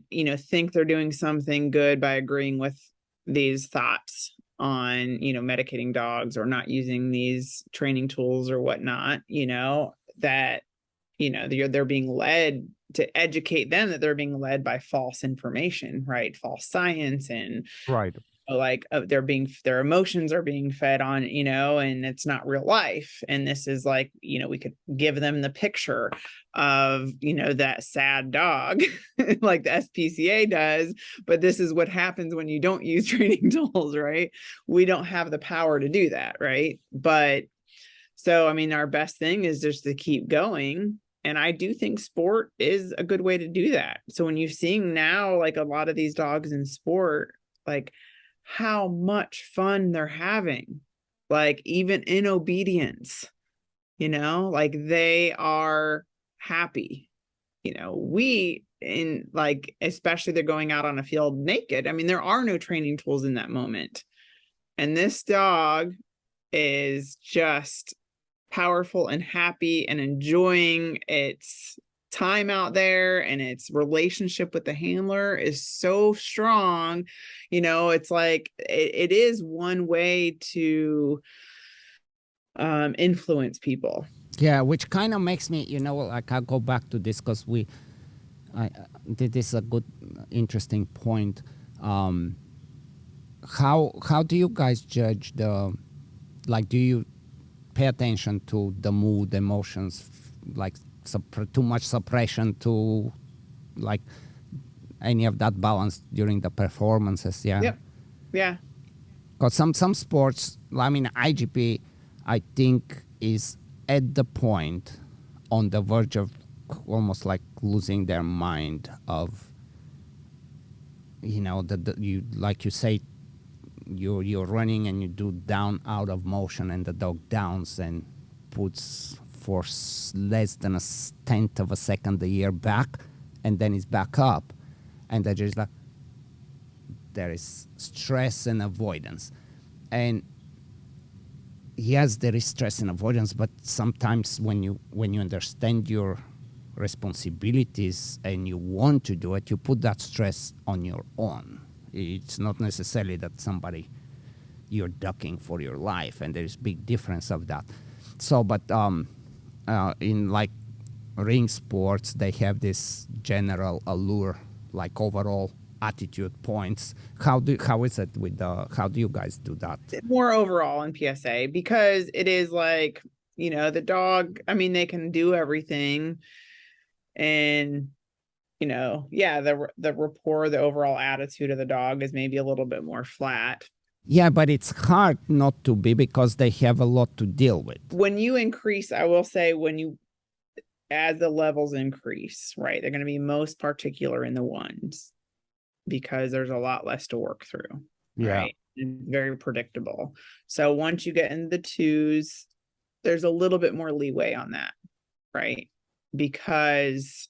think they're doing something good by agreeing with these thoughts on, medicating dogs or not using these training tools or whatnot, that, they're being led to educate them, that they're being led by false information, right? False science, and like their emotions are being fed on, and it's not real life. And this is like, we could give them the picture of, that sad dog like the SPCA does, but this is what happens when you don't use training tools, right? We don't have the power to do that, right? But so, I mean, our best thing is just to keep going. And I do think sport is a good way to do that. So when you're seeing now, like a lot of these dogs in sport, like how much fun they're having, like even in obedience, like they are happy, especially they're going out on a field naked. I mean, there are no training tools in that moment. And this dog is just powerful and happy and enjoying its time out there, and its relationship with the handler is so strong. It's like it is one way to influence people. Yeah, which kind of makes me, like, I'll go back to this because this is a good, interesting point. How do you guys judge do you pay attention to the mood, emotions, like too much suppression to like any of that balance during the performances? Yeah. Yep. Yeah. Because some sports, I mean, IGP, I think is at the point on the verge of almost like losing their mind of, you, like you say, you're running and you do down out of motion, and the dog downs and puts for less than a tenth of a second the ear back, and then it's back up, and they're just like, there is stress and avoidance. And yes, there is stress and avoidance, but sometimes when you understand your responsibilities and you want to do it, you put that stress on your own. It's not necessarily that you're ducking for your life, and there's big difference of that. So, but in like ring sports, they have this general allure, like overall attitude points. How is it with how do you guys do that? More overall in PSA, because it is like, the dog, I mean, they can do everything, and the rapport, the overall attitude of the dog is maybe a little bit more flat. Yeah, but it's hard not to be, because they have a lot to deal with. When you increase, I will say, as the levels increase, right, they're going to be most particular in the ones, because there's a lot less to work through. Yeah. Right? And very predictable. So once you get into the twos, there's a little bit more leeway on that, right? Because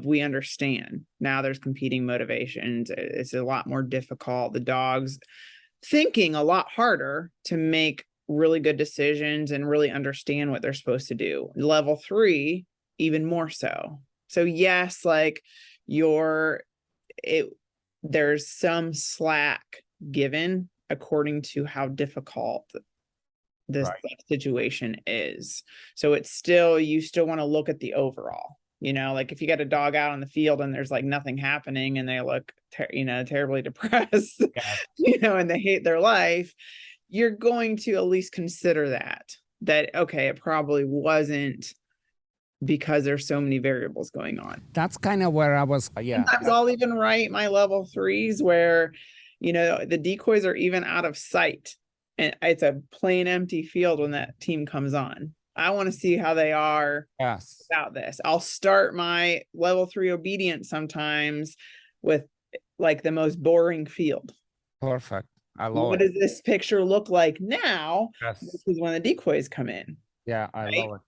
we understand now there's competing motivations. It's a lot more difficult. The dog's thinking a lot harder to make really good decisions and really understand what they're supposed to do. Level 3, even more so. So yes, like there's some slack given according to how difficult this situation is. So it's still, you still want to look at the overall, like if you got a dog out on the field and there's like nothing happening and they look, terribly depressed, and they hate their life, you're going to at least consider that, okay, it probably wasn't because there's so many variables going on. That's kind of where I was. Sometimes I'll even write my level 3s where, the decoys are even out of sight and it's a plain empty field when that team comes on. I want to see how they are without this. I'll start my level 3 obedience sometimes with like the most boring field. Perfect. I love what it. does this picture look like now? Yes. This is when the decoys come in. Yeah, I love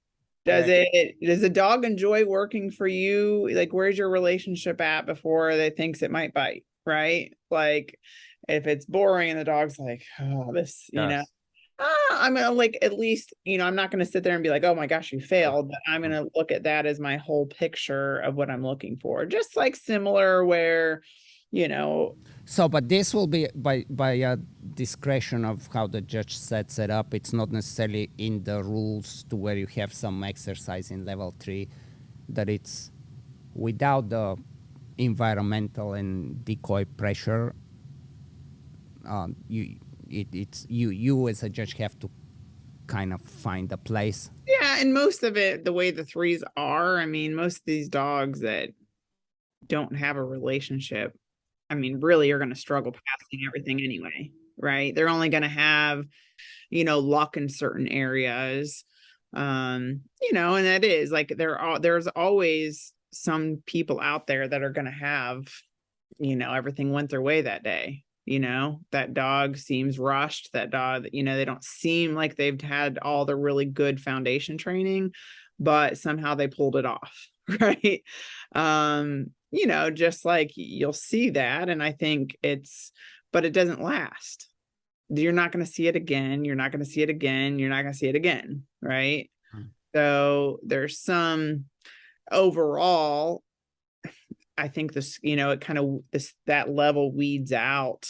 it. Does a dog enjoy working for you? Like, where's your relationship at before they thinks it might bite, right? Like, if it's boring and the dog's like, oh, this, I'm gonna like at least, I'm not gonna sit there and be like, oh my gosh, you failed, but I'm gonna look at that as my whole picture of what I'm looking for. Just like similar where, So, but this will be by discretion of how the judge sets it up. It's not necessarily in the rules to where you have some exercise in level 3, that it's without the environmental and decoy pressure. You as a judge have to kind of find a place. Yeah, and most of it, the way the 3s are, I mean, most of these dogs that don't have a relationship, I mean, really are going to struggle passing everything anyway, right? They're only going to have, luck in certain areas. And that is like, there's always some people out there that are going to have, everything went their way that day. That dog seems rushed, that dog, they don't seem like they've had all the really good foundation training, but somehow they pulled it off. Right. Just like you'll see that. And I think but it doesn't last. You're not going to see it again. You're not going to see it again. You're not going to see it again. Right. So there's some overall, I think this, it kind of that level weeds out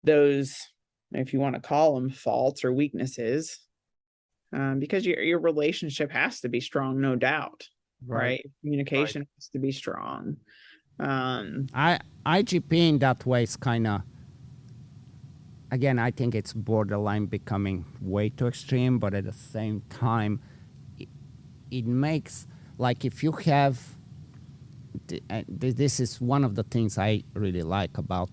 those, if you want to call them faults or weaknesses, because your relationship has to be strong, no doubt. Right. Communication has to be strong. IGP in that way is kind of, again, I think it's borderline becoming way too extreme, but at the same time, it makes, like, if you have, this is one of the things I really like about,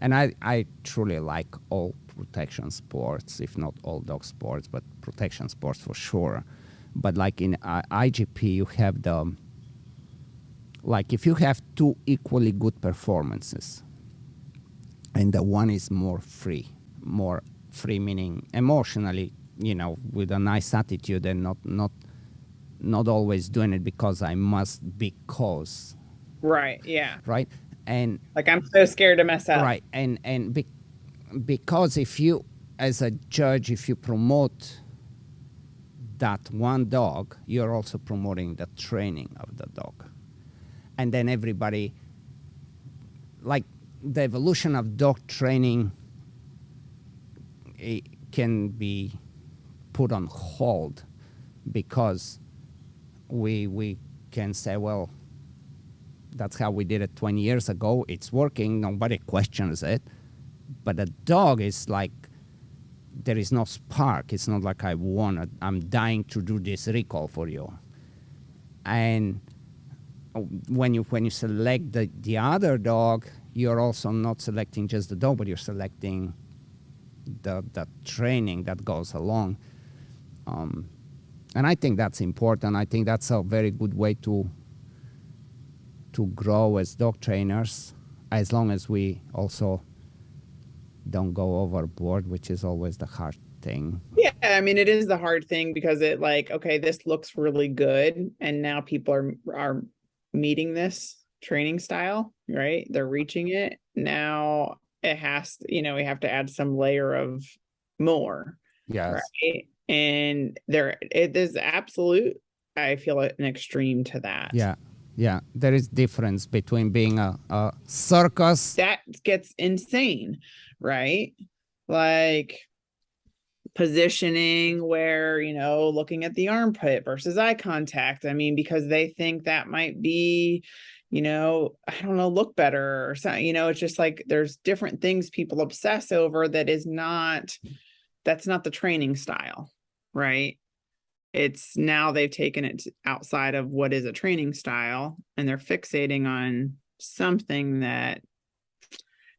and I truly like all protection sports, if not all dog sports, but protection sports for sure. But like in IGP, you have if you have 2 equally good performances, and the one is more free meaning emotionally, with a nice attitude and not always doing it because I must, because. Right. Yeah. Right. And like, I'm so scared to mess up. Right. And because if you, as a judge, if you promote that one dog, you're also promoting the training of the dog. And then everybody, like, the evolution of dog training, it can be put on hold because we can say, well, that's how we did it 20 years ago. It's working. Nobody questions it. But the dog is like, there is no spark. It's not like I'm dying to do this recall for you. And when you select the other dog, you're also not selecting just the dog, but you're selecting the training that goes along. And I think that's important. I think that's a very good way to grow as dog trainers, as long as we also don't go overboard, which is always the hard thing. Yeah, I mean, it is the hard thing because it, like, okay, this looks really good, and now people are meeting this training style, right? They're reaching it. Now it has to, we have to add some layer of more. Yes. Right. And it is absolute, I feel, an extreme to that. Yeah. Yeah. There is difference between being a circus. That gets insane, right? Like, positioning where, looking at the armpit versus eye contact. I mean, because they think that might be, I don't know, look better or something. It's just like there's different things people obsess over that's not the training style, right? It's now they've taken it outside of what is a training style, and they're fixating on something that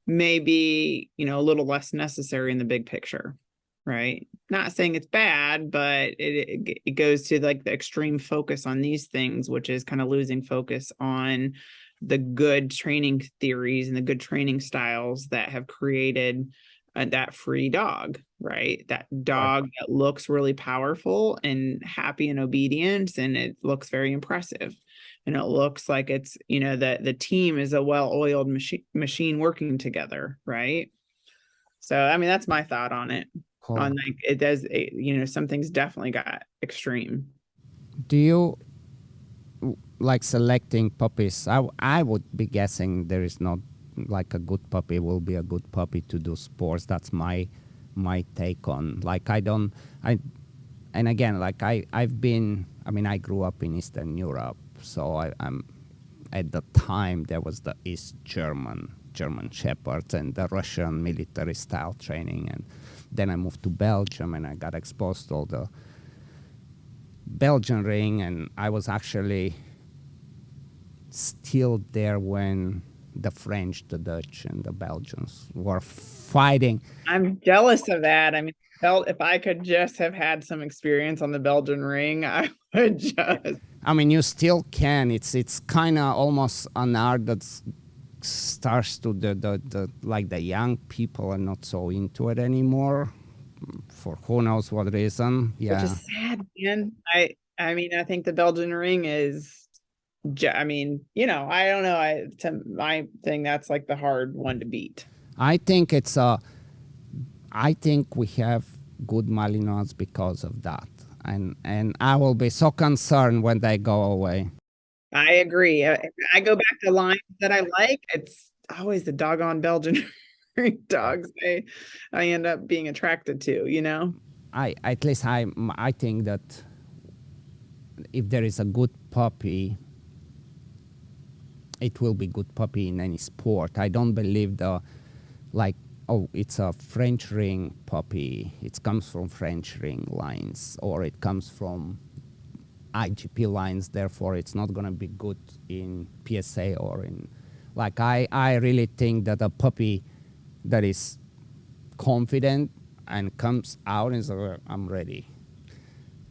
may be, a little less necessary in the big picture, right? Not saying it's bad, but it goes to like the extreme focus on these things, which is kind of losing focus on the good training theories and the good training styles that have created that free dog, right? That dog that looks really powerful and happy and obedient, and it looks very impressive. And it looks like it's, the team is a well-oiled machine working together, right? So, I mean, that's my thought on it. Cool. On like it does, some things definitely got extreme. Do you like selecting puppies? I would be guessing there is not like a good puppy will be a good puppy to do sports. That's my take on, like, and again, like I've been, I mean, I grew up in Eastern Europe, so I'm at the time there was the East German Shepherds and the Russian military style training, and then I moved to Belgium and I got exposed to all the Belgian ring, and I was actually still there when the French, the Dutch, and the Belgians were fighting. I'm jealous of that. I mean, if I could just have had some experience on the Belgian ring, I would just. I mean, you still can. It's kind of almost an art that starts to the like the young people are not so into it anymore, for who knows what reason. Yeah, which is sad, man. I mean, I think the Belgian ring is. I mean, I don't know. To my thing, that's like the hard one to beat. I think I think we have good Malinois because of that, and I will be so concerned when they go away. I agree. I go back to lines that I like. It's always the doggone Belgian dogs I end up being attracted to. I think that if there is a good puppy, it will be good puppy in any sport. I don't believe it's a French ring puppy. It comes from French ring lines, or it comes from IGP lines. Therefore, it's not going to be good in PSA or in. Like, I really think that a puppy that is confident and comes out and says, I'm ready.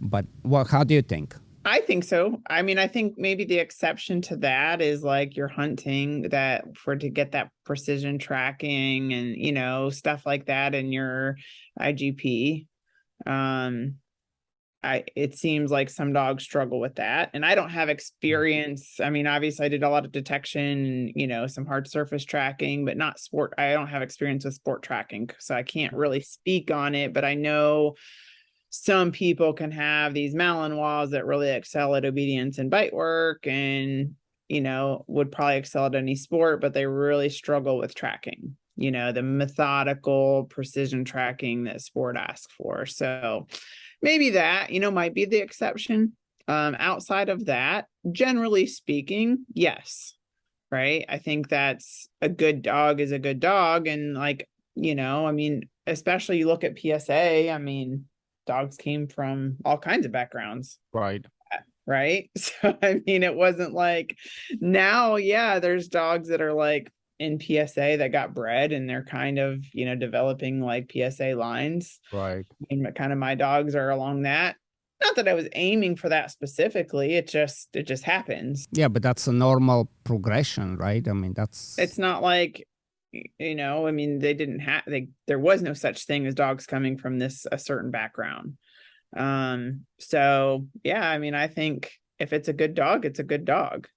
But how do you think? I think so. I mean, I think maybe the exception to that is like you're hunting to get that precision tracking and, stuff like that in your IGP. It seems like some dogs struggle with that, and I don't have experience. I mean, obviously I did a lot of detection, some hard surface tracking, but not sport. I don't have experience with sport tracking, so I can't really speak on it, but I know some people can have these Malinois that really excel at obedience and bite work and, would probably excel at any sport, but they really struggle with tracking, the methodical precision tracking that sport asks for. So maybe that, might be the exception. Outside of that, generally speaking, yes. Right. I think that's a good dog is a good dog. And like, I mean, especially you look at PSA, I mean, dogs came from all kinds of backgrounds. Right. Right. So, I mean, it wasn't like now, yeah, there's dogs that are like in PSA that got bred and they're kind of, developing like PSA lines. Right. And kind of my dogs are along that. Not that I was aiming for that specifically. It just happens. Yeah, but that's a normal progression, right? I mean, it's not like, I mean, there was no such thing as dogs coming from a certain background. So yeah, I mean, I think if it's a good dog, it's a good dog,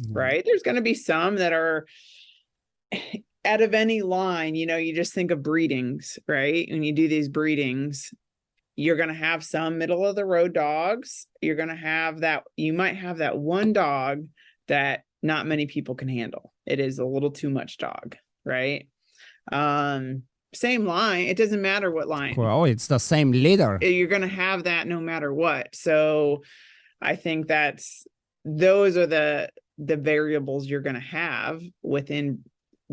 right? There's going to be some that are out of any line, you just think of breedings, right? When you do these breedings, you're going to have some middle of the road dogs. You're going to have you might have that one dog that not many people can handle. It is a little too much dog. Right. same line. It doesn't matter what line. Well, it's the same leader. You're going to have that no matter what. So I think those are the variables you're going to have within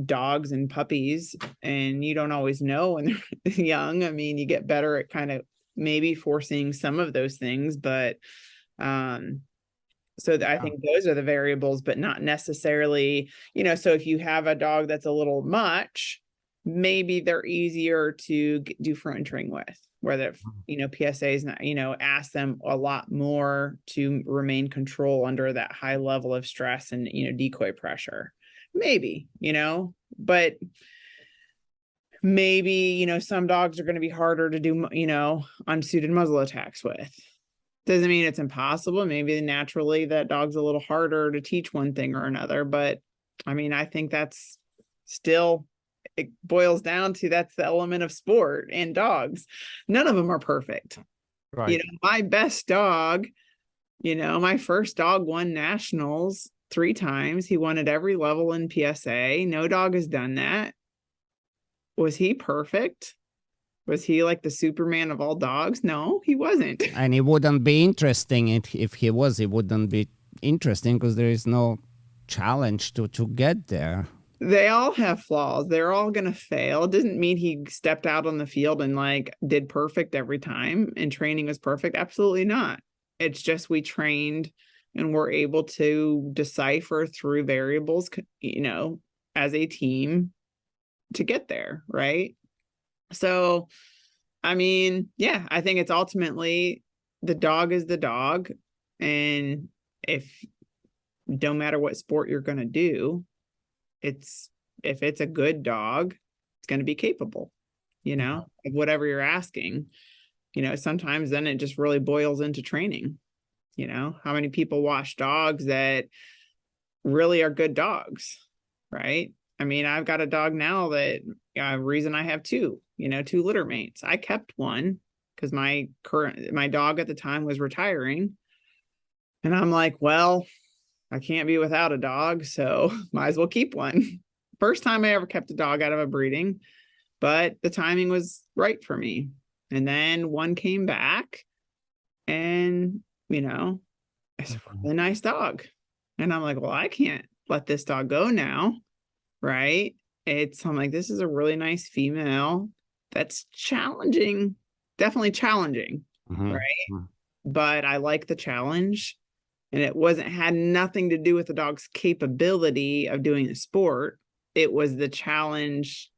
dogs and puppies, and you don't always know when they're young. I mean, you get better at kind of maybe foreseeing some of those things, but so I think those are the variables, but not necessarily, so if you have a dog that's a little much, maybe they're easier to do front entering with, where the, PSA is not, ask them a lot more to remain control under that high level of stress and, decoy pressure, maybe, but maybe, some dogs are going to be harder to do, unsuited muzzle attacks with. Doesn't mean it's impossible. Maybe naturally that dog's a little harder to teach one thing or another, but I mean, I think that's still, it boils down to that's the element of sport and dogs. None of them are perfect. Right. My best dog, my first dog won nationals 3 times. He won at every level in PSA. No dog has done that. Was he perfect? Was he like the Superman of all dogs? No, he wasn't. And it wouldn't be interesting if he was. It wouldn't be interesting because there is no challenge to get there. They all have flaws. They're all going to fail. It doesn't mean he stepped out on the field and like did perfect every time and training was perfect. Absolutely not. It's just we trained and we're able to decipher through variables, as a team to get there, right? So, I mean, yeah, I think it's ultimately the dog is the dog. And if no matter what sport you're going to do, if it's a good dog, it's going to be capable, of whatever you're asking. Sometimes then it just really boils into training. How many people watch dogs that really are good dogs, right? I mean, I've got a dog now that reason I have 2 litter mates. I kept one because my dog at the time was retiring. And I'm like, well, I can't be without a dog, so might as well keep one. First time I ever kept a dog out of a breeding, but the timing was right for me. And then one came back and, it's a really nice dog. And I'm like, well, I can't let this dog go now. Right. I'm like, this is a really nice female that's challenging, definitely challenging. Right. But I like the challenge. And it had nothing to do with the dog's capability of doing the sport. It was the challenge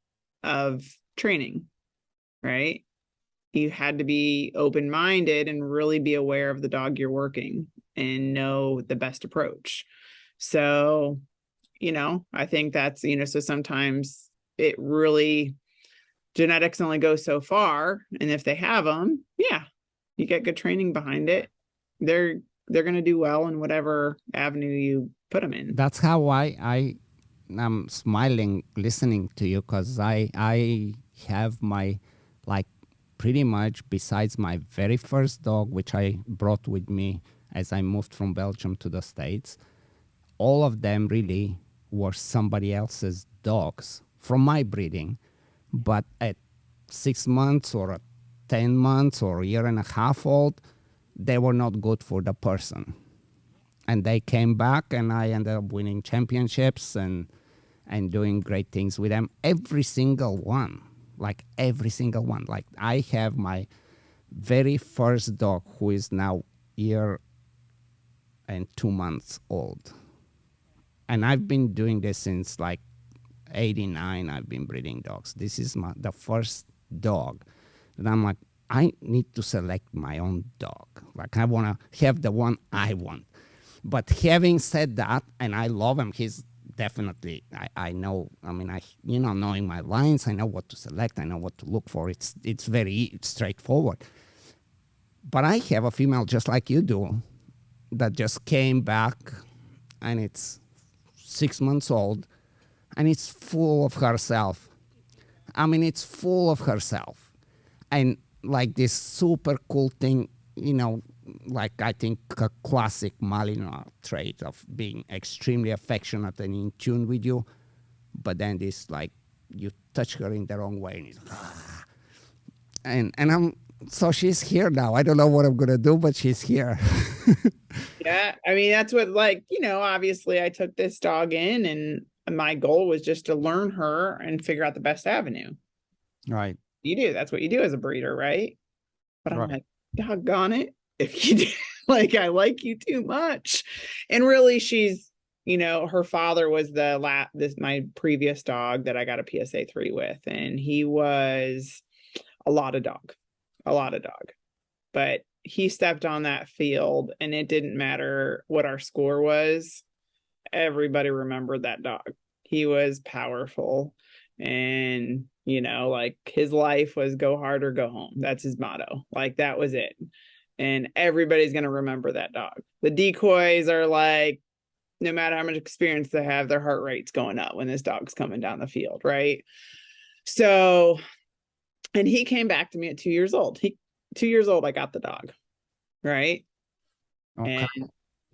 of training, right? You had to be open-minded and really be aware of the dog you're working and know the best approach. So, I think that's, so sometimes it really, genetics only go so far. And if they have them, yeah, you get good training behind it. They're going to do well in whatever avenue you put them in. That's how I'm smiling listening to you, because I have my, like, pretty much besides my very first dog, which I brought with me as I moved from Belgium to the States, all of them really were somebody else's dogs from my breeding. But at 6 months or at 10 months or a year and a half old, they were not good for the person. And they came back and I ended up winning championships and doing great things with them. Every single one. Like I have my very first dog who is now year and 2 months old. And I've been doing this since like 89. I've been breeding dogs. This is the first dog that I'm like, I need to select my own dog. Like I want to have the one I want. But having said that, and I love him, he's definitely, I know, I mean, knowing my lines, I know what to select, I know what to look for. It's very straightforward. But I have a female just like you do that just came back, and it's 6 months old, and it's full of herself. I mean, it's full of herself. And like this super cool thing, like I think a classic Malinois trait of being extremely affectionate and in tune with you, but then this like you touch her in the wrong way, and it's, and so she's here now. I don't know what I'm gonna do, but she's here. Yeah, I mean, that's what, like, obviously I took this dog in, and my goal was just to learn her and figure out the best avenue. Right. That's what you do as a breeder, right? But I'm Right. like, doggone it, if you do, like, I like you too much. And really, she's, her father was my previous dog that I got a PSA 3 with, and he was a lot of dog. But he stepped on that field, and it didn't matter what our score was. Everybody remembered that dog. He was powerful, and like, his life was go hard or go home. That's his motto. Like, that was it. And everybody's going to remember that dog. The decoys are like, no matter how much experience they have, their heart rate's going up when this dog's coming down the field, right? So, and he came back to me at 2 years old. 2 years old, I got the dog, right? Okay.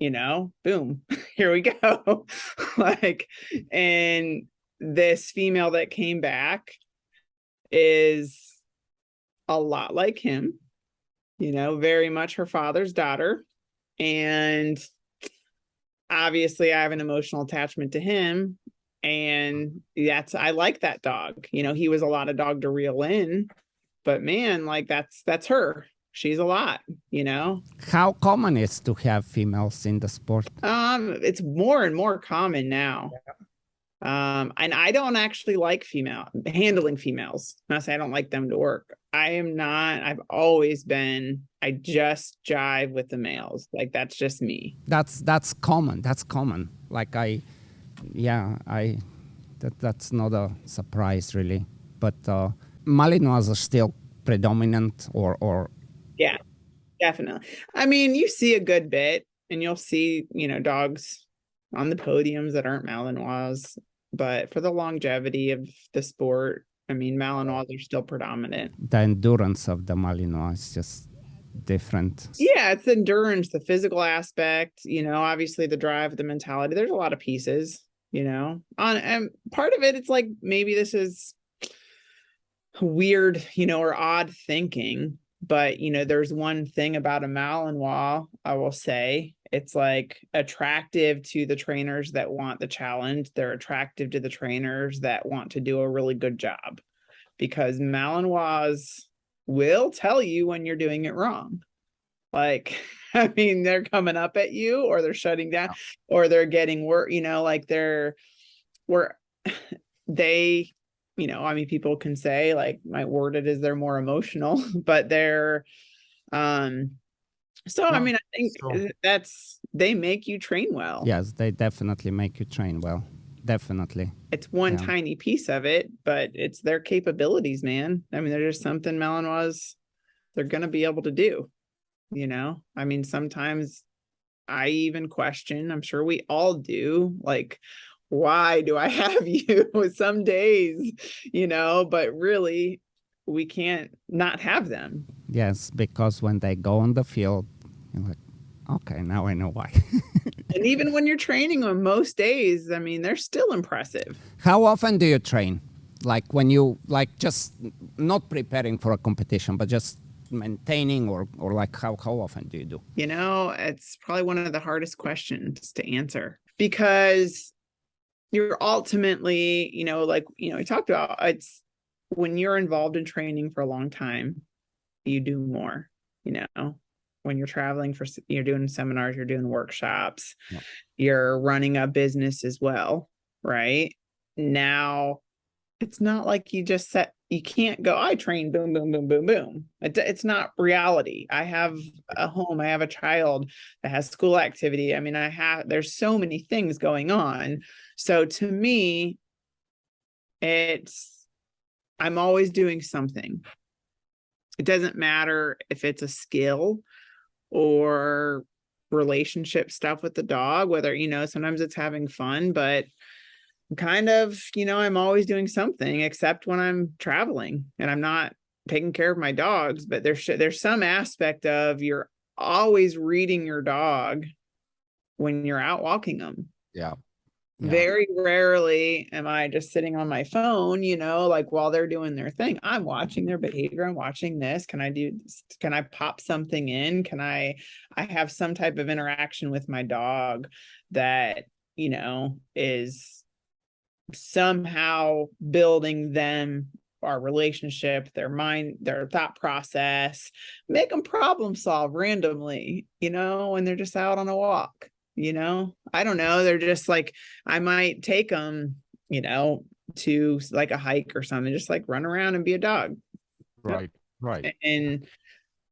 And boom, here we go. Like, and this female that came back is a lot like him, very much her father's daughter. And obviously I have an emotional attachment to him, and I like that dog. He was a lot of dog to reel in, but man, like, that's her. She's a lot, How common is to have females in the sport? It's more and more common now. And I don't actually like handling females. Not say I don't like them to work. I've always been, I just jive with the males. Like, that's just me. That's common. That's common. Like that's not a surprise really. But Malinois are still predominant, or Yeah, definitely. I mean, you see a good bit, and you'll see, dogs on the podiums that aren't Malinois. But for the longevity of the sport, I mean, Malinois are still predominant. the endurance of the Malinois is just different. Yeah, it's the endurance, the physical aspect, obviously the drive, the mentality. There's a lot of pieces, and part of it, it's like, maybe this is weird, or odd thinking, but there's one thing about a Malinois, I will say, it's like attractive to the trainers that want the challenge. They're attractive to the trainers that want to do a really good job, because Malinois will tell you when you're doing it wrong. Like, I mean, they're coming up at you, or they're shutting down, or they're getting work, like they, I mean, people can say, like, might word it as they're more emotional, but they're, so, I mean, I think they make you train well. Yes, they definitely make you train well. Definitely. It's one tiny piece of it, but it's their capabilities, man. I mean, there's just something Malinois, they're going to be able to do, I mean, sometimes I even question, I'm sure we all do, like, why do I have you some days, but really, we can't not have them. Yes, because when they go on the field, you're like, okay, now I know why. And even when you're training them most days, I mean, they're still impressive. How often do you train? Like, when you, like, just not preparing for a competition, but just maintaining, or like, how often do you do? It's probably one of the hardest questions to answer, because you're ultimately, like, we talked about, it's when you're involved in training for a long time, you do more, when you're traveling you're doing seminars, you're doing workshops, you're running a business as well, right? Now, it's not like you can't go, I train, boom, boom, boom, boom, boom. It's not reality. I have a home, I have a child that has school activity. I mean, there's so many things going on. So to me, I'm always doing something. It doesn't matter if it's a skill or relationship stuff with the dog, whether, sometimes it's having fun, but kind of, I'm always doing something, except when I'm traveling and I'm not taking care of my dogs. But there's some aspect of, you're always reading your dog when you're out walking them. Yeah. Very rarely am I just sitting on my phone, like while they're doing their thing. I'm watching their behavior. I'm watching this. Can I pop something in? I have some type of interaction with my dog that, is somehow building our relationship, their mind, their thought process, make them problem solve randomly, when they're just out on a walk. I don't know. They're just like, I might take them, to like a hike or something, just like run around and be a dog. Right.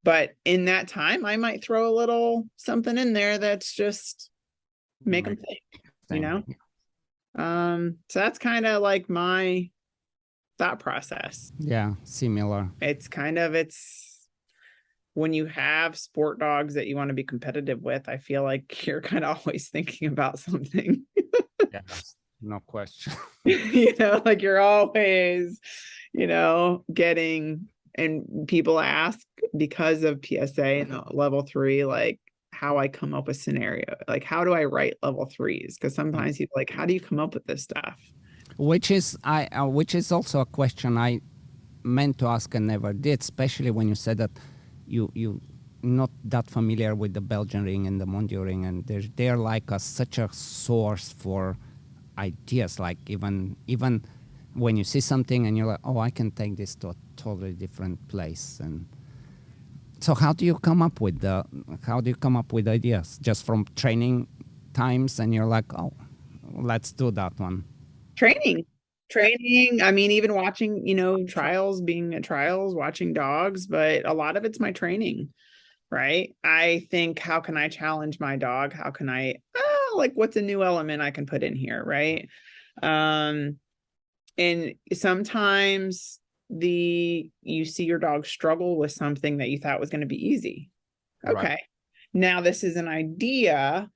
But in that time, I might throw a little something in there that's just make them think, so that's kind of like my thought process. Yeah. Similar. It's when you have sport dogs that you want to be competitive with, I feel like you're kind of always thinking about something. Yes, no question. Like you're always, getting, and people ask because of PSA and level 3, like how I come up with scenario, like how do I write level 3s? Because sometimes people like, how do you come up with this stuff? Which is also a question I meant to ask and never did, especially when you said that you not that familiar with the Belgian ring and the Mondial ring, and they're like such a source for ideas. Like even when you see something and you're like, oh, I can take this to a totally different place. And so how do you come up with ideas? Just from training times, and you're like, oh, let's do that one. Training. I mean, even watching, trials, being at trials, watching dogs, but a lot of it's my training, right? I think, how can I challenge my dog? How can like, what's a new element I can put in here, right? And sometimes you see your dog struggle with something that you thought was going to be easy. Okay. Right. Now this is an idea.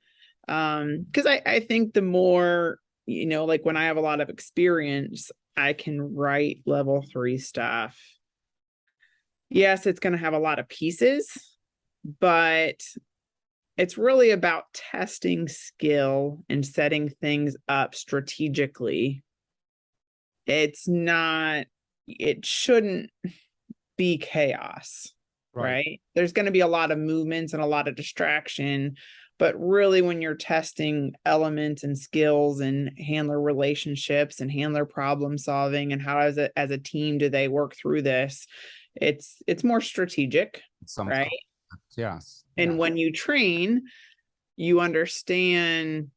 Because I think the more, like when I have a lot of experience, I can write level 3 stuff. Yes, it's going to have a lot of pieces, but it's really about testing skill and setting things up strategically. It shouldn't be chaos, right? There's going to be a lot of movements and a lot of distraction. But really, when you're testing elements and skills and handler relationships and handler problem solving and how as a team do they work through this, it's more strategic, right? Yes. And when you train, you understand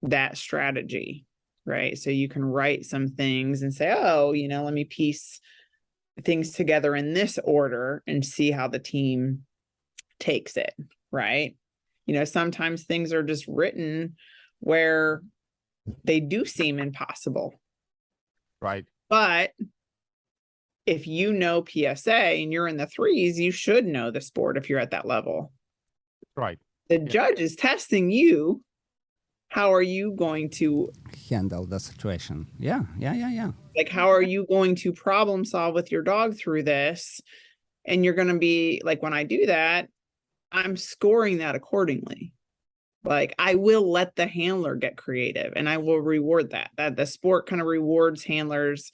that strategy, right? So you can write some things and say, oh, let me piece things together in this order and see how the team takes it, right? Sometimes things are just written where they do seem impossible. Right. But if you know PSA and you're in the 3s, you should know the sport if you're at that level. Right. The judge is testing you. How are you going to handle the situation? Yeah. Like, how are you going to problem solve with your dog through this? And you're going to be like, when I do that, I'm scoring that accordingly. Like, I will let the handler get creative and I will reward that the sport kind of rewards handlers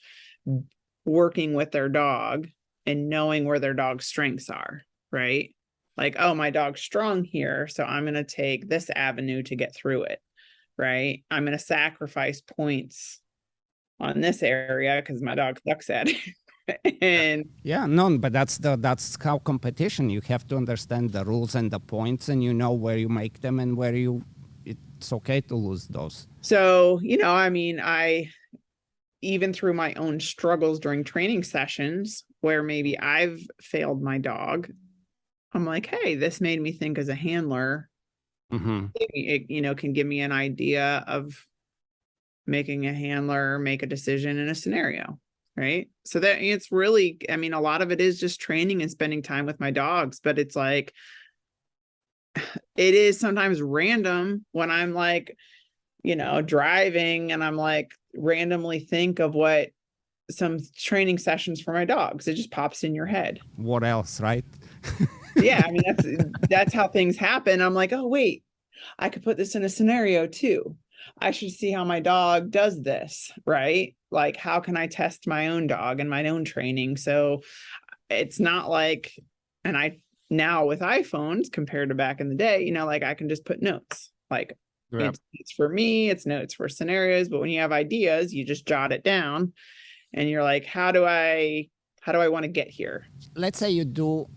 working with their dog and knowing where their dog's strengths are, right? Like, oh, my dog's strong here, so I'm going to take this avenue to get through it, right? I'm going to sacrifice points on this area because my dog sucks at it. And but that's how competition, you have to understand the rules and the points, and where you make them and where it's okay to lose those. So I mean, I even through my own struggles during training sessions where maybe I've failed my dog, I'm like, hey, this made me think as a handler. It can give me an idea of making a handler make a decision in a scenario. Right. So that it's really, I mean, a lot of it is just training and spending time with my dogs, but it's like, it is sometimes random when I'm like, driving and I'm like randomly think of what some training sessions for my dogs. It just pops in your head. What else, right? Yeah. I mean, that's how things happen. I'm like, oh, wait, I could put this in a scenario too. I should see how my dog does this, right? Like, how can I test my own dog and my own training? So it's not like, and I now with iPhones compared to back in the day, like I can just put notes. Like it's for me, it's notes for scenarios, but when you have ideas, you just jot it down and you're like, how do I want to get here? Let's say you do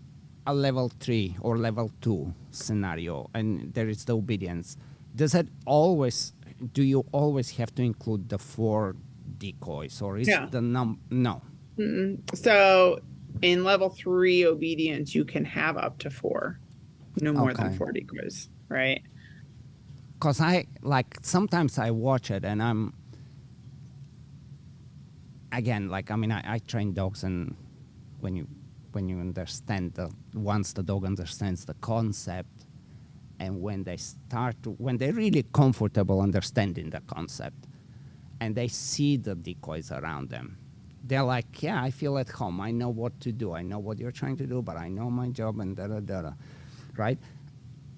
a level 3 or level 2 scenario and there is the obedience. Do you always have to include the 4 decoys, or is the no? So in level 3 obedience, you can have up to 4, no more than 4 decoys, right? Because sometimes I watch it and I'm, again, I train dogs, and when you understand once the dog understands the concept, and when they're really comfortable understanding the concept and they see the decoys around them, they're like, yeah, I feel at home. I know what to do. I know what you're trying to do, but I know my job, and right?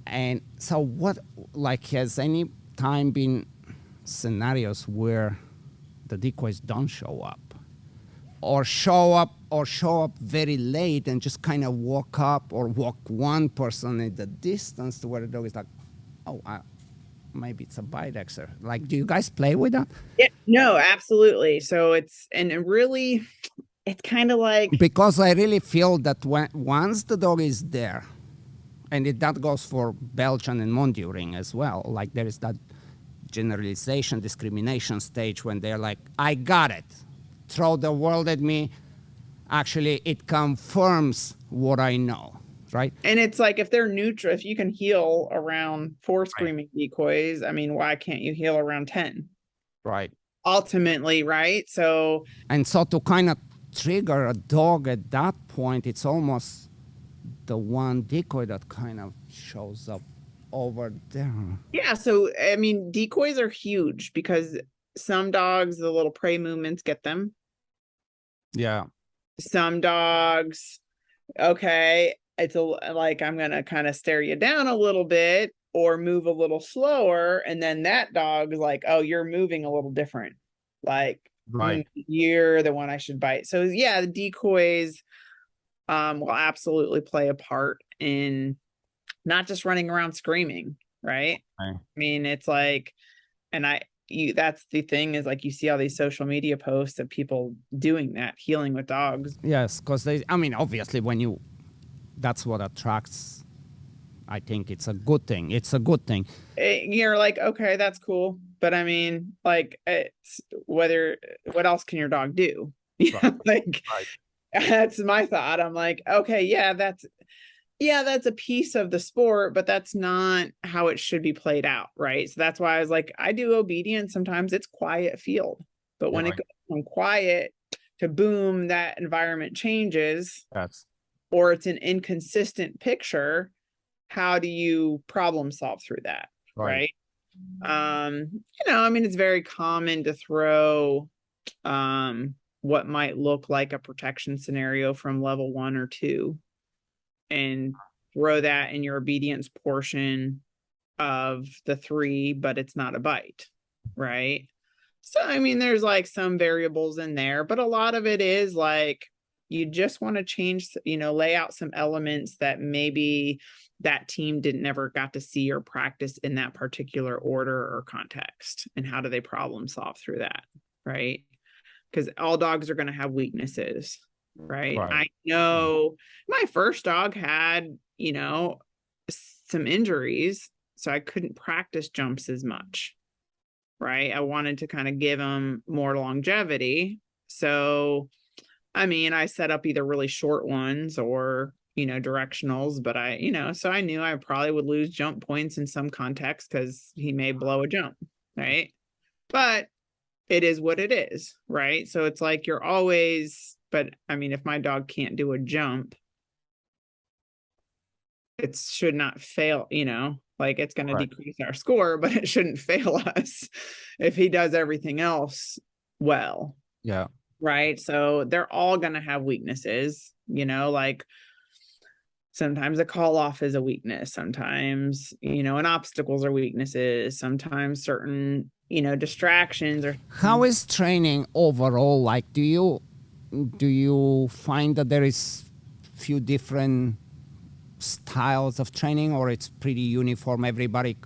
And so has any time been scenarios where the decoys don't show up, or show up very late and just kind of walk up or walk one person at the distance to where the dog is like, oh, maybe it's a bite exer. Like, do you guys play with that? Yeah, no, absolutely. So it's kind of like, because I really feel that once the dog is there, and that goes for Belgian and Monduring as well, like there is that generalization, discrimination stage when they're like, I got it. Throw the world at me. Actually, it confirms what I know, right? And it's like, if they're neutral, if you can heal around 4 screaming decoys, I mean, why can't you heal around 10? Right. Ultimately, right? So to kind of trigger a dog at that point, it's almost the one decoy that kind of shows up over there. Yeah, so I mean, decoys are huge because some dogs, the little prey movements get them. Yeah. Some dogs, okay, it's like, I'm gonna kind of stare you down a little bit or move a little slower, and then that dog is like, oh, you're moving a little different, like, right, you're the one I should bite. So yeah, the decoys will absolutely play a part in not just running around screaming, right? I mean, it's like, and that's the thing, is like, you see all these social media posts of people doing that, healing with dogs. Yes, because obviously that's what attracts. I think it's a good thing. You're like, okay, that's cool. But I mean, like, it's what else can your dog do? Like, that's my thought. I'm like, okay, yeah, that's a piece of the sport, but that's not how it should be played out, right? So that's why I was like, I do obedience. Sometimes it's quiet field, but when it goes from quiet to boom, that environment changes, or it's an inconsistent picture. How do you problem solve through that, right? I mean, it's very common to throw what might look like a protection scenario from level 1 or 2 and throw that in your obedience portion of the 3, but it's not a bite, right? So, I mean, there's like some variables in there, but a lot of it is like, you just want to change, lay out some elements that maybe that team never got to see or practice in that particular order or context. And how do they problem solve through that, right? Because all dogs are going to have weaknesses, right? I know my first dog had, some injuries, so I couldn't practice jumps as much, right? I wanted to kind of give him more longevity. So, I mean, I set up either really short ones or, directionals, but so I knew I probably would lose jump points in some context because he may blow a jump, right? But it is what it is, right? So it's like, you're always, but I mean, if my dog can't do a jump, it should not fail, like, it's going to decrease our score, but it shouldn't fail us if he does everything else well. Yeah. Right. So they're all going to have weaknesses, like sometimes a call off is a weakness. Sometimes, and obstacles are weaknesses. Sometimes certain distractions or. How is training overall? Like, do you find that there is few different styles of training, or it's pretty uniform? Everybody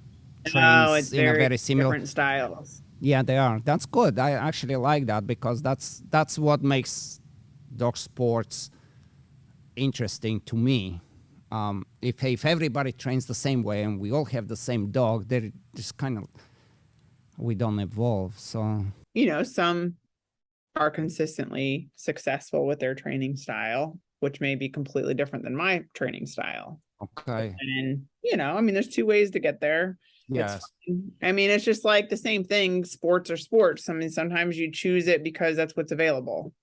No, it's trains in a very very similar. different styles. Yeah, they are. That's good. I actually like that because that's what makes dog sports interesting to me. If everybody trains the same way and we all have the same dog, they're just kind of, we don't evolve. So Some are consistently successful with their training style, which may be completely different than my training style. okay, And, there's two ways to get there. yes, It's just like the same thing. Sports are sports. Sometimes you choose it because that's what's available.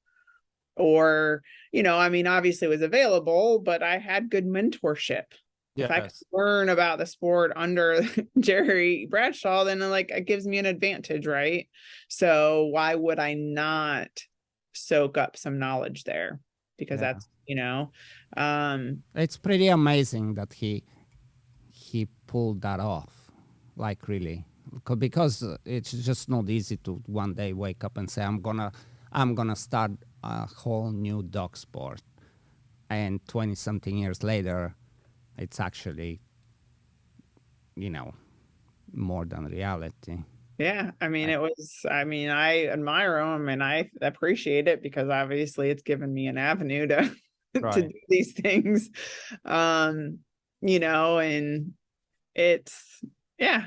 Or, obviously it was available, but I had good mentorship. If I could learn about the sport under Jerry Bradshaw, then it gives me an advantage, right? So why would I not soak up some knowledge there? Because that's, it's pretty amazing that he pulled that off, like really, because it's just not easy to one day wake up and say I'm gonna start a whole new dog sport, and 20 something years later it's actually more than reality. Yeah, I admire him and I appreciate it because obviously it's given me an avenue to to do these things. And it's, yeah,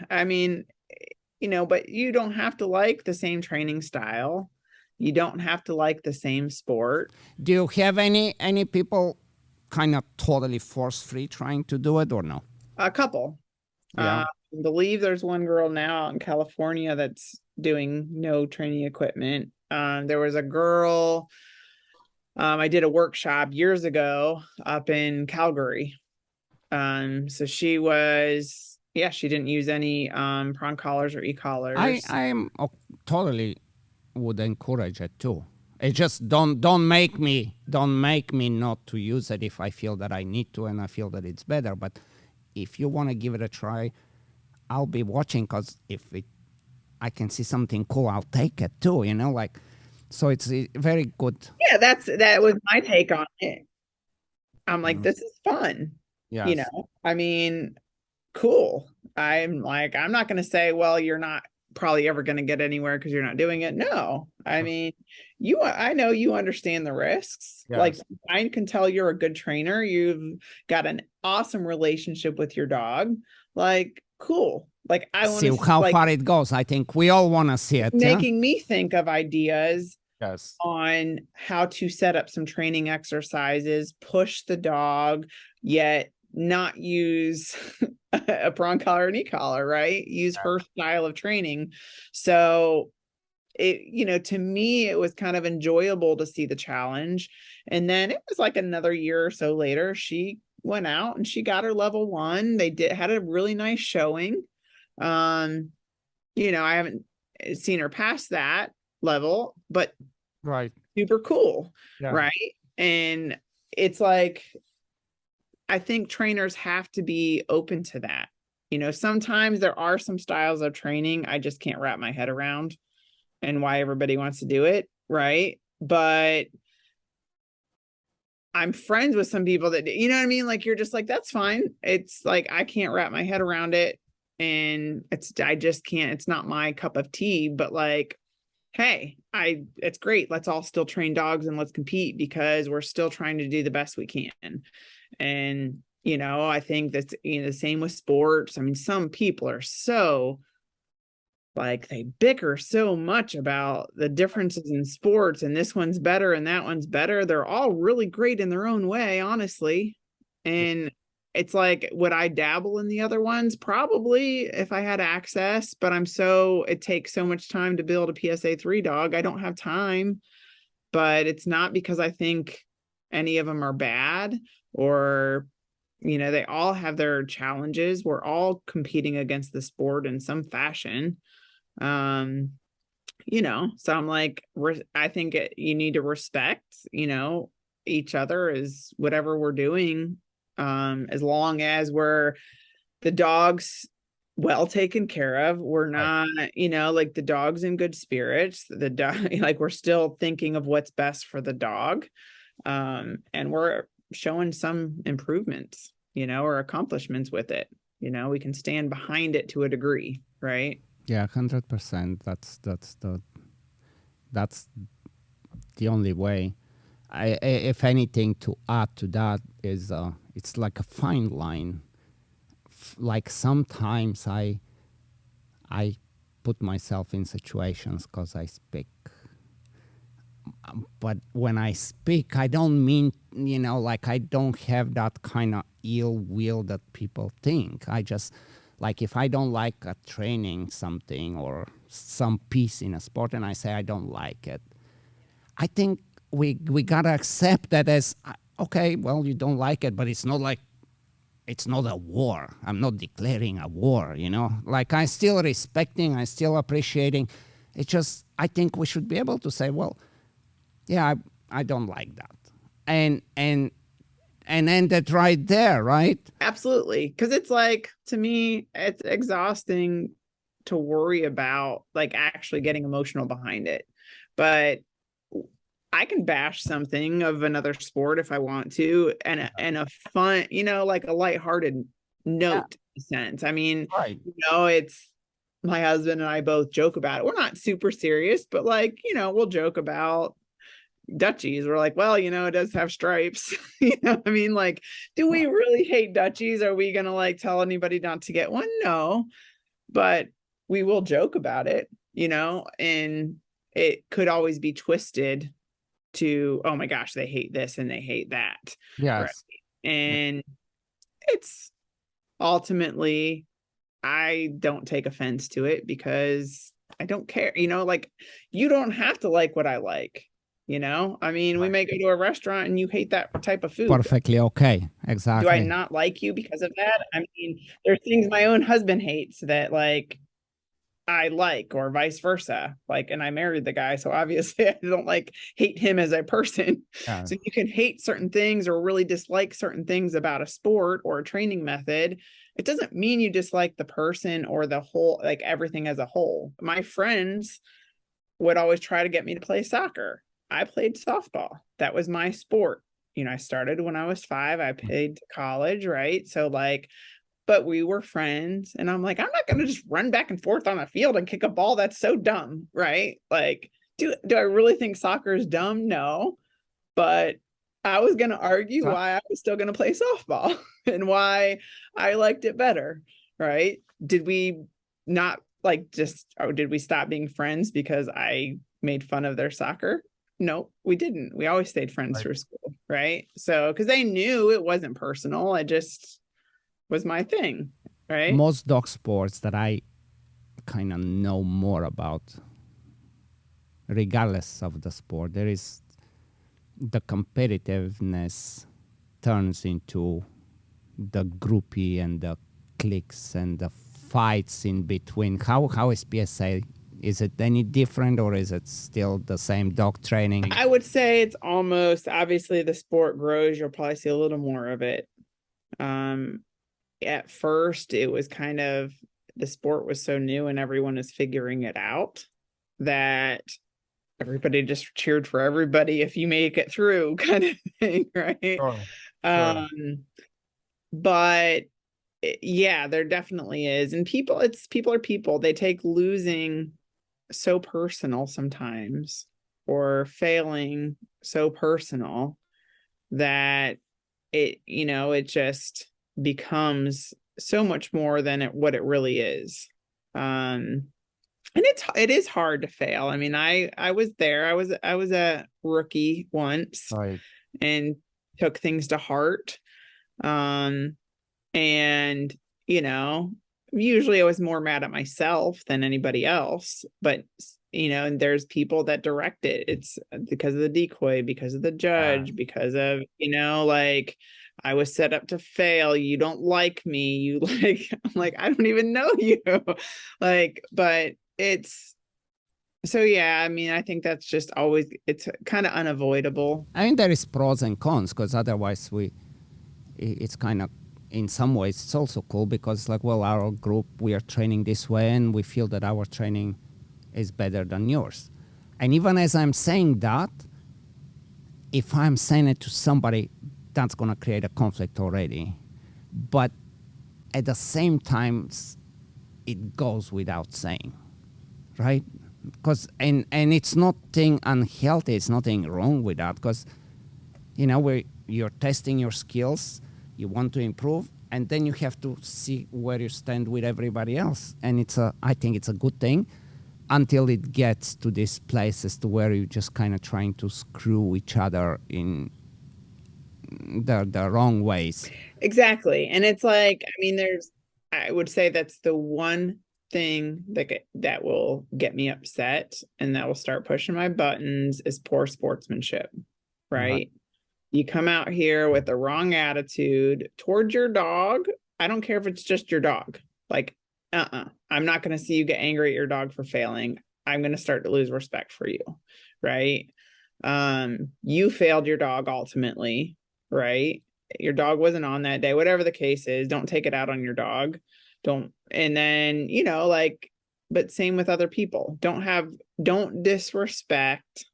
but you don't have to like the same training style. You don't have to like the same sport. Do you have any people kind of totally force-free trying to do it, or no? A couple. Yeah. I believe there's one girl now out in California that's doing no training equipment. There was a girl, I did a workshop years ago up in Calgary. So she was, she didn't use any prong collars or e-collars. I am totally would encourage it too. It just don't make me not to use it if I feel that I need to and I feel that it's better. But if you want to give it a try, I'll be watching, because I can see something cool, I'll take it too. So it's very good. Yeah, that was my take on it. I'm like, this is fun. Yes. Cool. I'm not going to say, well, you're not probably ever going to get anywhere because you're not doing it. No, I know you understand the risks. Yes. Like, I can tell you're a good trainer. You've got an awesome relationship with your dog. Like, cool. Like, I want to see how far it goes. I think we all want to see it. Making me think of ideas. Yes. On how to set up some training exercises, push the dog, yet not use a prong collar and e-collar, right? Use her style of training. So it, to me, it was kind of enjoyable to see the challenge. And then it was like another year or so later, she went out and she got her level 1. They had a really nice showing. I haven't seen her past that level, but right, super cool. Yeah. Right. And it's like, I think trainers have to be open to that. Sometimes there are some styles of training I just can't wrap my head around and why everybody wants to do it. Right. But I'm friends with some people that, you know what I mean? Like, you're just like, that's fine. It's like, I can't wrap my head around it. And I just can't, it's not my cup of tea, but like, hey, it's great. Let's all still train dogs and let's compete because we're still trying to do the best we can. And, I think that's, the same with sports. Some people are so like, they bicker so much about the differences in sports and this one's better and that one's better. They're all really great in their own way, honestly. And it's like, would I dabble in the other ones? Probably, if I had access, but it takes so much time to build a PSA 3 dog. I don't have time, but it's not because I think any of them are bad or, they all have their challenges. We're all competing against the sport in some fashion. So I'm like, I think you need to respect, each other as whatever we're doing. As long as the dogs well taken care of. We're not, like the dog's in good spirits. The dog, like we're still thinking of what's best for the dog. And we're showing some improvements, or accomplishments with it. We can stand behind it to a degree, right? Yeah, 100%. That's the only way. If anything, to add to that is, it's like a fine line. Like sometimes I put myself in situations because I speak. But when I speak, I don't mean, like I don't have that kind of ill will that people think. I just, like if I don't like a training something or some piece in a sport and I say I don't like it, I think we gotta accept that as, okay, well, you don't like it, but it's not like, it's not a war. I'm not declaring a war, Like I'm still respecting, I'm still appreciating. It's just, I think we should be able to say, well, yeah, I don't like that. And end it right there, right? Absolutely. Because it's like, to me, it's exhausting to worry about like actually getting emotional behind it. But I can bash something of another sport if I want to, and a fun, like a lighthearted note sense. I mean, Right. It's my husband and I both joke about it. We're not super serious, but like, we'll joke about Dutchies. We're like, well, it does have stripes. I mean, like, do we really hate Dutchies? Are we gonna like tell anybody not to get one? No, but we will joke about it, and it could always be twisted to, oh my gosh, they hate this and they hate that. Yes. Right. And it's ultimately, I don't take offense to it because I don't care, like you don't have to like what I like. I mean, we may go to a restaurant and you hate that type of food. Perfectly okay. Exactly. Do I not like you because of that? I mean, there's things my own husband hates that like I like, or vice versa. Like, and I married the guy, so obviously I don't like hate him as a person. Yeah. So you can hate certain things or really dislike certain things about a sport or a training method. It doesn't mean you dislike the person or the whole, like everything as a whole. My friends would always try to get me to play soccer. I played softball. That was my sport. I started when I was 5. I played to college, right? So like, but we were friends, and I'm like, I'm not going to just run back and forth on a field and kick a ball. That's so dumb, right? Like, do I really think soccer is dumb? No, but I was going to argue why I was still going to play softball and why I liked it better, right? Did we not like just, or did we stop being friends because I made fun of their soccer? No, we didn't. We always stayed friends through school, right? So, because they knew it wasn't personal. I just was my thing, right? Most dog sports that I kind of know more about, regardless of the sport, there is the competitiveness turns into the groupie and the cliques and the fights in between. How is PSA? Is it any different, or is it still the same dog training? I would say it's almost, obviously the sport grows, you'll probably see a little more of it. At first it was kind of, the sport was so new and everyone is figuring it out that everybody just cheered for everybody if you make it through, kind of thing, right? Sure. But yeah, there definitely is. And people are people. They take losing so personal sometimes, or failing so personal, that it just becomes so much more than what it really is. And it is hard to fail. I mean, I was there. I was a rookie once, right, and took things to heart. And usually I was more mad at myself than anybody else, but and there's people that direct it. It's because of the decoy, because of the judge, because of, like, I was set up to fail. You don't like me. You like, I'm like, I don't even know you. Like, but it's, so yeah, I mean, I think that's just always, it's kind of unavoidable. I mean, there is pros and cons, because otherwise it's kind of in some ways it's also cool because like, well, our group, we are training this way and we feel that our training is better than yours. And even as I'm saying that, if I'm saying it to somebody, that's going to create a conflict already. But at the same time, it goes without saying, right? Because and it's nothing unhealthy. It's nothing wrong with that. Because you're testing your skills, you want to improve, and then you have to see where you stand with everybody else. And I think it's a good thing until it gets to these places to where you're just kind of trying to screw each other in the wrong ways. Exactly. And it's like, I mean, I would say that's the one thing that will get me upset and that will start pushing my buttons is poor sportsmanship, right? You come out here with the wrong attitude towards your dog. I don't care if it's just your dog. Like, I'm not going to see you get angry at your dog for failing. I'm going to start to lose respect for you, right? You failed your dog ultimately, right? Your dog wasn't on that day, whatever the case is. Don't take it out on your dog. And then, but same with other people. Don't disrespect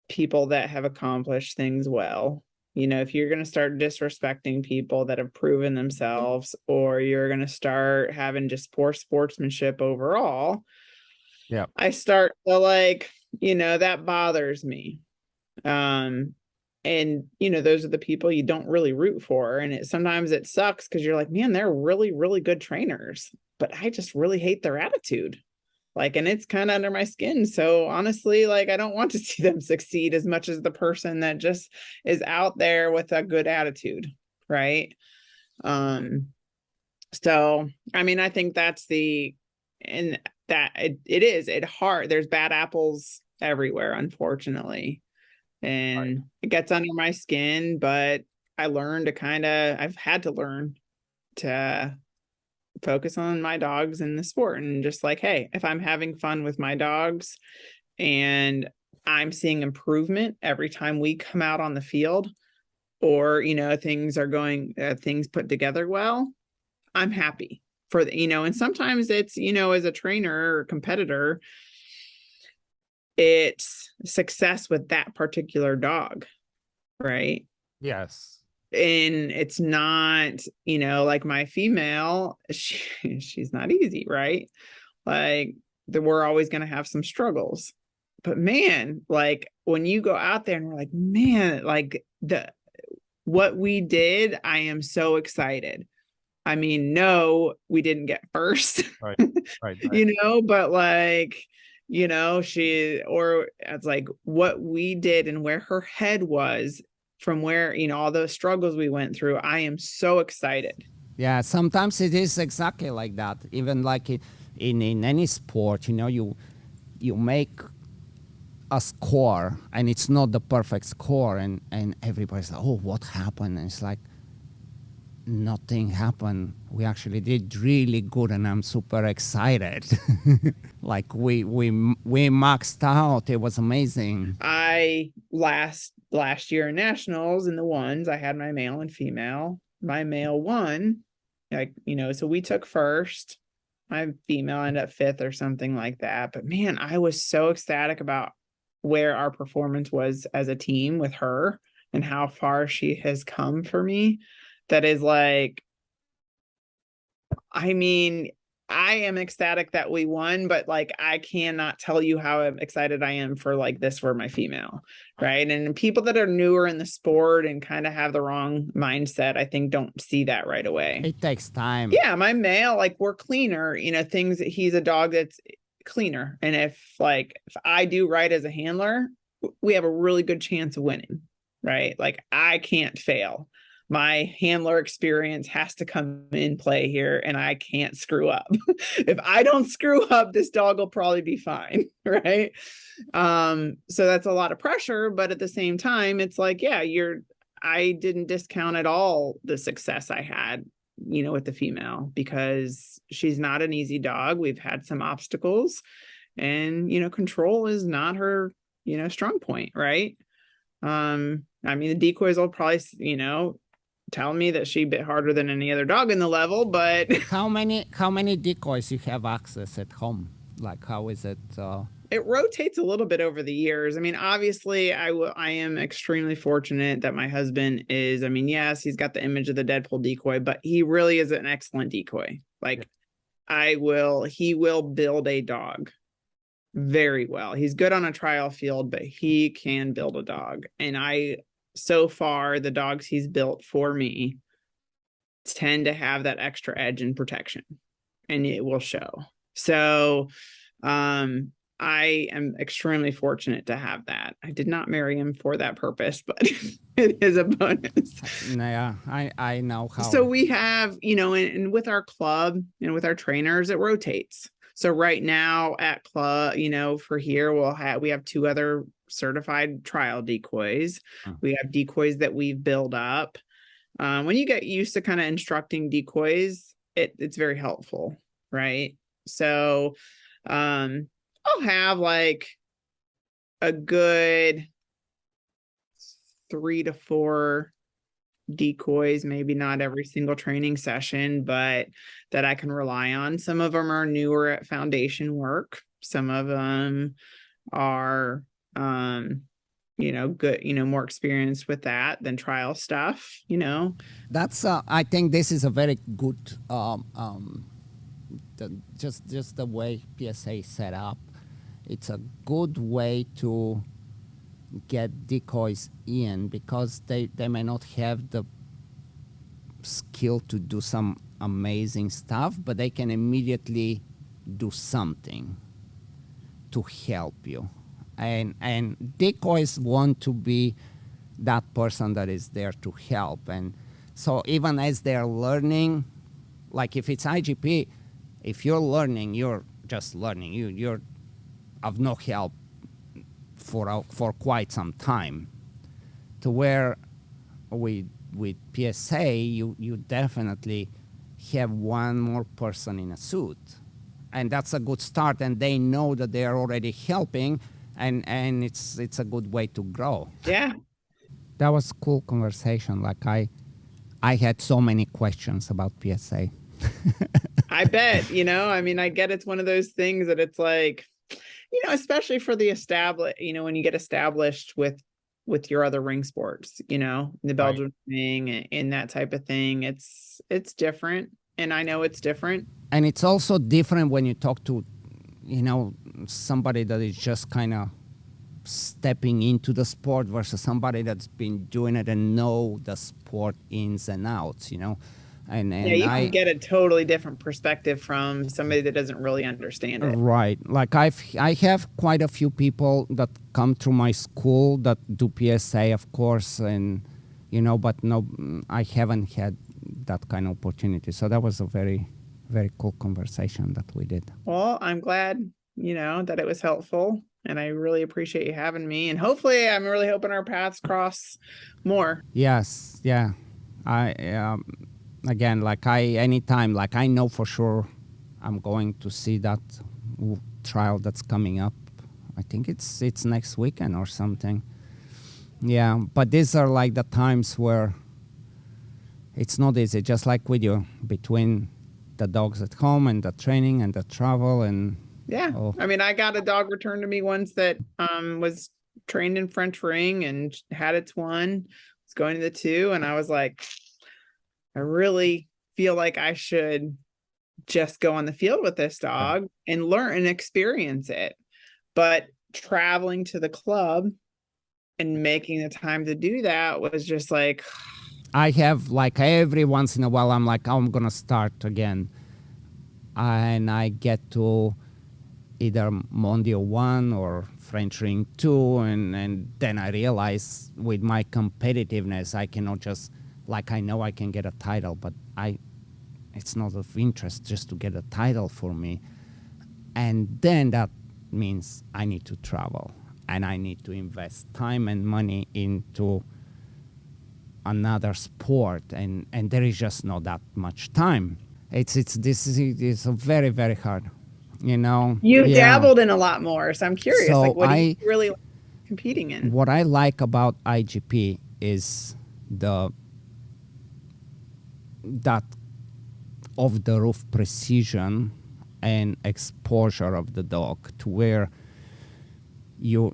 people that have accomplished things well. If you're going to start disrespecting people that have proven themselves, or you're going to start having just poor sportsmanship overall, yeah, I start to that bothers me. And those are the people you don't really root for. And sometimes it sucks because you're like, man, they're really, really good trainers, but I just really hate their attitude. And it's kind of under my skin. So honestly, I don't want to see them succeed as much as the person that just is out there with a good attitude. Right. So, I mean, I think that's it is hard. There's bad apples everywhere, unfortunately. And it gets under my skin, but I've had to learn to focus on my dogs in the sport and just hey, if I'm having fun with my dogs and I'm seeing improvement every time we come out on the field, or things are going things put together well, I'm happy for and sometimes it's as a trainer or competitor, it's success with that particular dog, right? yes. And it's not, like my female, she's not easy, right? We're always going to have some struggles. But man, when you go out there and we're like, man, what we did, I am so excited. I mean, no, we didn't get first, Right. but it's what we did and where her head was from where, all those struggles we went through. I am so excited. Yeah, sometimes it is exactly like that. Even in any sport, you make a score and it's not the perfect score, and everybody's like, oh, what happened? And it's like, nothing happened. We actually did really good, and I'm super excited. we maxed out. It was amazing. I last year in nationals in the ones, I had my male and female. My male won, so we took first. My female ended up fifth or something like that. But man, I was so ecstatic about where our performance was as a team with her and how far she has come for me. That is I mean, I am ecstatic that we won, but I cannot tell you how excited I am for this for my female, right? And people that are newer in the sport and kind of have the wrong mindset, I think don't see that right away. It takes time. Yeah, my male, we're cleaner, things that he's a dog that's cleaner. And if I do right as a handler, we have a really good chance of winning, right? I can't fail. My handler experience has to come in play here, and I can't screw up. If I don't screw up, this dog will probably be fine, right? So that's a lot of pressure, but at the same time, it's I didn't discount at all the success I had, with the female, because she's not an easy dog. We've had some obstacles, and, control is not her, strong point, right? I mean, the decoys will probably, telling me that she bit harder than any other dog in the level, but How many decoys you have access at home? Like, how is it? it rotates a little bit over the years. I mean, obviously, I am extremely fortunate that my husband is. I mean, yes, he's got the image of the Deadpool decoy, but he really is an excellent decoy. Like, he will build a dog very well. He's good on a trial field, but he can build a dog. And so far, the dogs he's built for me tend to have that extra edge and protection, and it will show. So, I am extremely fortunate to have that. I did not marry him for that purpose, but it is a bonus. Yeah, I know how. So we have, and with our club and with our trainers, it rotates. So right now at club, for here, we have 2 other certified trial decoys. We have decoys that we've built up. When you get used to kind of instructing decoys, it's very helpful, right? So, I'll have like a good 3 to 4 decoys, maybe not every single training session, but that I can rely on. Some of them are newer at foundation work. Some of them are, good, more experienced with that than trial stuff, That's, I think this is a very good, just the way PSA is set up. It's a good way to get decoys in because they may not have the skill to do some amazing stuff, but they can immediately do something to help you. And decoys want to be that person that is there to help. And so even as they're learning, like if it's IGP, if you're learning, you're just learning. You're of no help for quite some time. To where with PSA, you definitely have one more person in a suit, and that's a good start. And they know that they are already helping, and it's a good way to grow. Yeah, that was a cool conversation. Like I had so many questions about PSA. I bet. I mean, I get it's one of those things that it's like, especially for the established, when you get established with your other ring sports, the Belgian ring and that type of thing, it's different. And I know it's different. And it's also different when you talk to, somebody that is just kind of stepping into the sport versus somebody that's been doing it and know the sport ins and outs, And yeah, you can get a totally different perspective from somebody that doesn't really understand it. Right. Like I have quite a few people that come through my school that do PSA, of course, and but no, I haven't had that kind of opportunity. So that was a very, very cool conversation that we did. Well, I'm glad, that it was helpful, and I really appreciate you having me. And hopefully, I'm really hoping our paths cross more. Yes. Yeah. Again, anytime, I know for sure I'm going to see that trial that's coming up. I think it's next weekend or something. Yeah, but these are like the times where it's not easy, just like with you, between the dogs at home and the training and the travel and... Yeah, I mean, I got a dog returned to me once that was trained in French ring and had its 1, was going to the 2, and I was like, I really feel like I should just go on the field with this dog and learn and experience it. But traveling to the club and making the time to do that was just like... I have, every once in a while, I'm like, oh, I'm going to start again. And I get to either Mondial 1 or French Ring 2, and then I realize with my competitiveness, I cannot just... I know I can get a title, but it's not of interest just to get a title for me. And then that means I need to travel and I need to invest time and money into another sport. And there is just not that much time. This is very, very hard, You've dabbled in a lot more. So I'm curious, so what are you really competing in? What I like about IGP is that off the roof precision and exposure of the dog to where you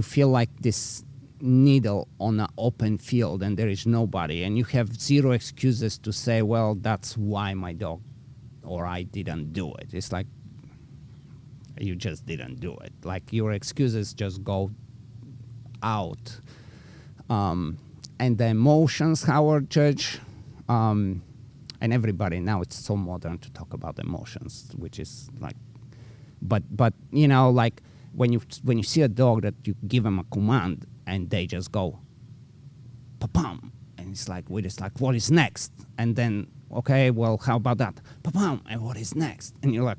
feel like this needle on an open field and there is nobody, and you have zero excuses to say, well, that's why my dog or I didn't do it. It's like you just didn't do it. Like your excuses just go out. And the emotions, Howard Judge, and everybody now, it's so modern to talk about emotions, which is like, but you know, like when you see a dog that you give them a command and they just go, pa-pum, and it's like, what is next? And then, okay, well, how about that? Pa-pum, and what is next? And you're like,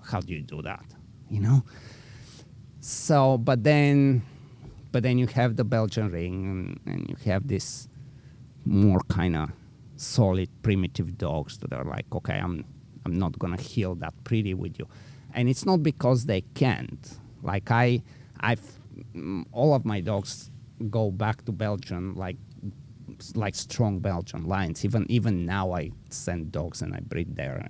how do you do that? You know? So, but then you have the Belgian ring, and you have this more kind of solid primitive dogs that are like, okay, I'm not gonna heal that pretty with you. And it's not because they can't. Like all of my dogs go back to Belgium like strong Belgian lines. Even now I send dogs and I breed there,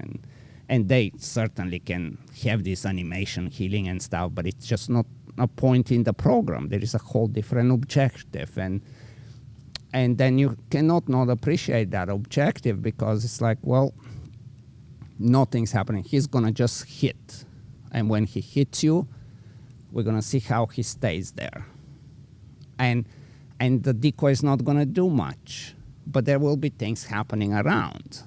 and they certainly can have this animation healing and stuff, but it's just not a point in the program. There is a whole different objective, and then you cannot not appreciate that objective, because it's like, well, nothing's happening. He's gonna just hit, and when he hits you, we're gonna see how he stays there, and the decoy is not gonna do much, but there will be things happening around.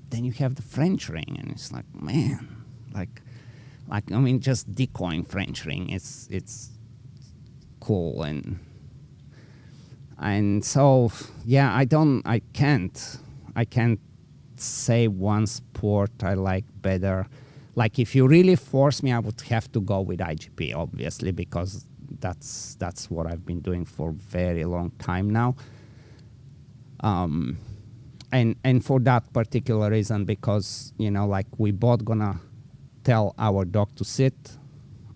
Then you have the French ring, and it's like, man, like I mean, just decoying French ring, it's cool, and so yeah, I can't say one sport I like better. Like if you really force me, I would have to go with IGP, obviously, because that's what I've been doing for a very long time now. And for that particular reason, because, you know, like we both gonna tell our dog to sit,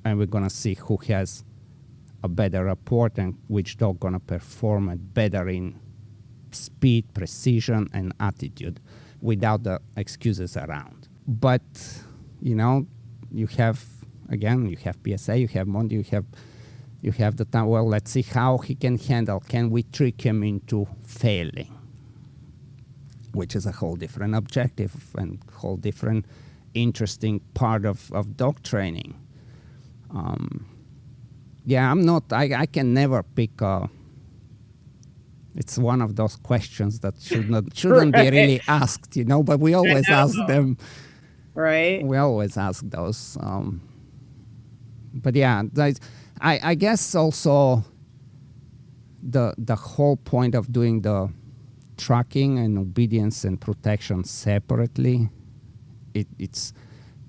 and we're gonna see who has a better rapport and which dog gonna perform it better in speed, precision, and attitude without the excuses around. But, you know, you have PSA, you have Monday, you have the time. Well, let's see how he can handle. Can we trick him into failing? Which is a whole different objective and whole different interesting part of dog training. Yeah, I can never pick it's one of those questions that shouldn't right. be really asked, you know, but we always ask them. Right. We always ask those. But yeah, I guess also the whole point of doing the tracking and obedience and protection separately, it's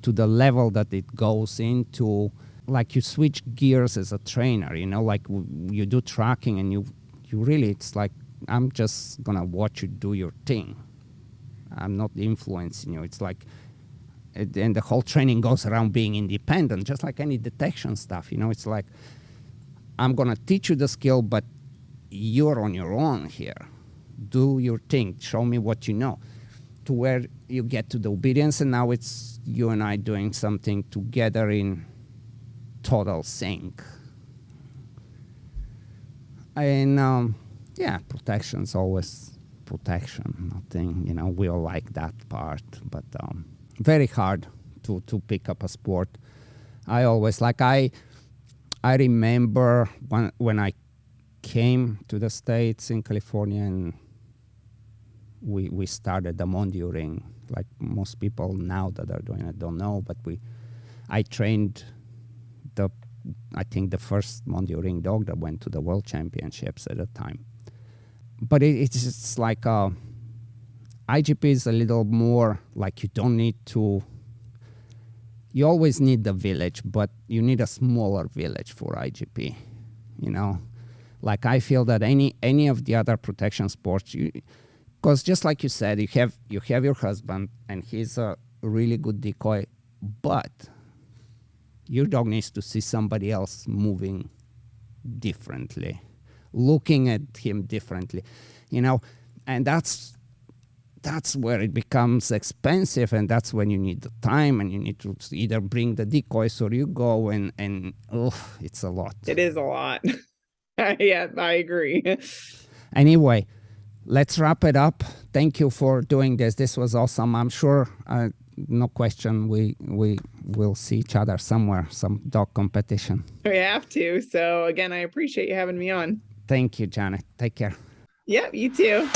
to the level that it goes into, like you switch gears as a trainer, you know, like you do tracking and you really, it's like, I'm just gonna watch you do your thing. I'm not influencing you. It's like, and the whole training goes around being independent, just like any detection stuff, you know. It's like, I'm gonna teach you the skill, but you're on your own here. Do your thing. Show me what you know. To where you get to the obedience, and now it's you and I doing something together in total sync. And yeah, protection's always protection. Nothing, you know, we all like that part, but very hard to pick up a sport. I always I remember when I came to the States in California, and we started the Mondio ring. Like most people now that are doing it don't know, but I trained I think the first Mondio ring dog that went to the World Championships at the time. But it's like IGP is a little more like you don't need to. You always need the village, but you need a smaller village for IGP. You know, like I feel that any of the other protection sports, because just like you said, you have your husband and he's a really good decoy, but your dog needs to see somebody else moving differently, looking at him differently, you know, and that's that's where it becomes expensive, and that's when you need the time, and you need to either bring the decoys or you go, and it's a lot. It is a lot. Yeah, I agree. Anyway, let's wrap it up. Thank you for doing this. This was awesome. I'm sure, no question, we will see each other somewhere, some dog competition. We have to. So again, I appreciate you having me on. Thank you, Janet. Take care. Yep, you too.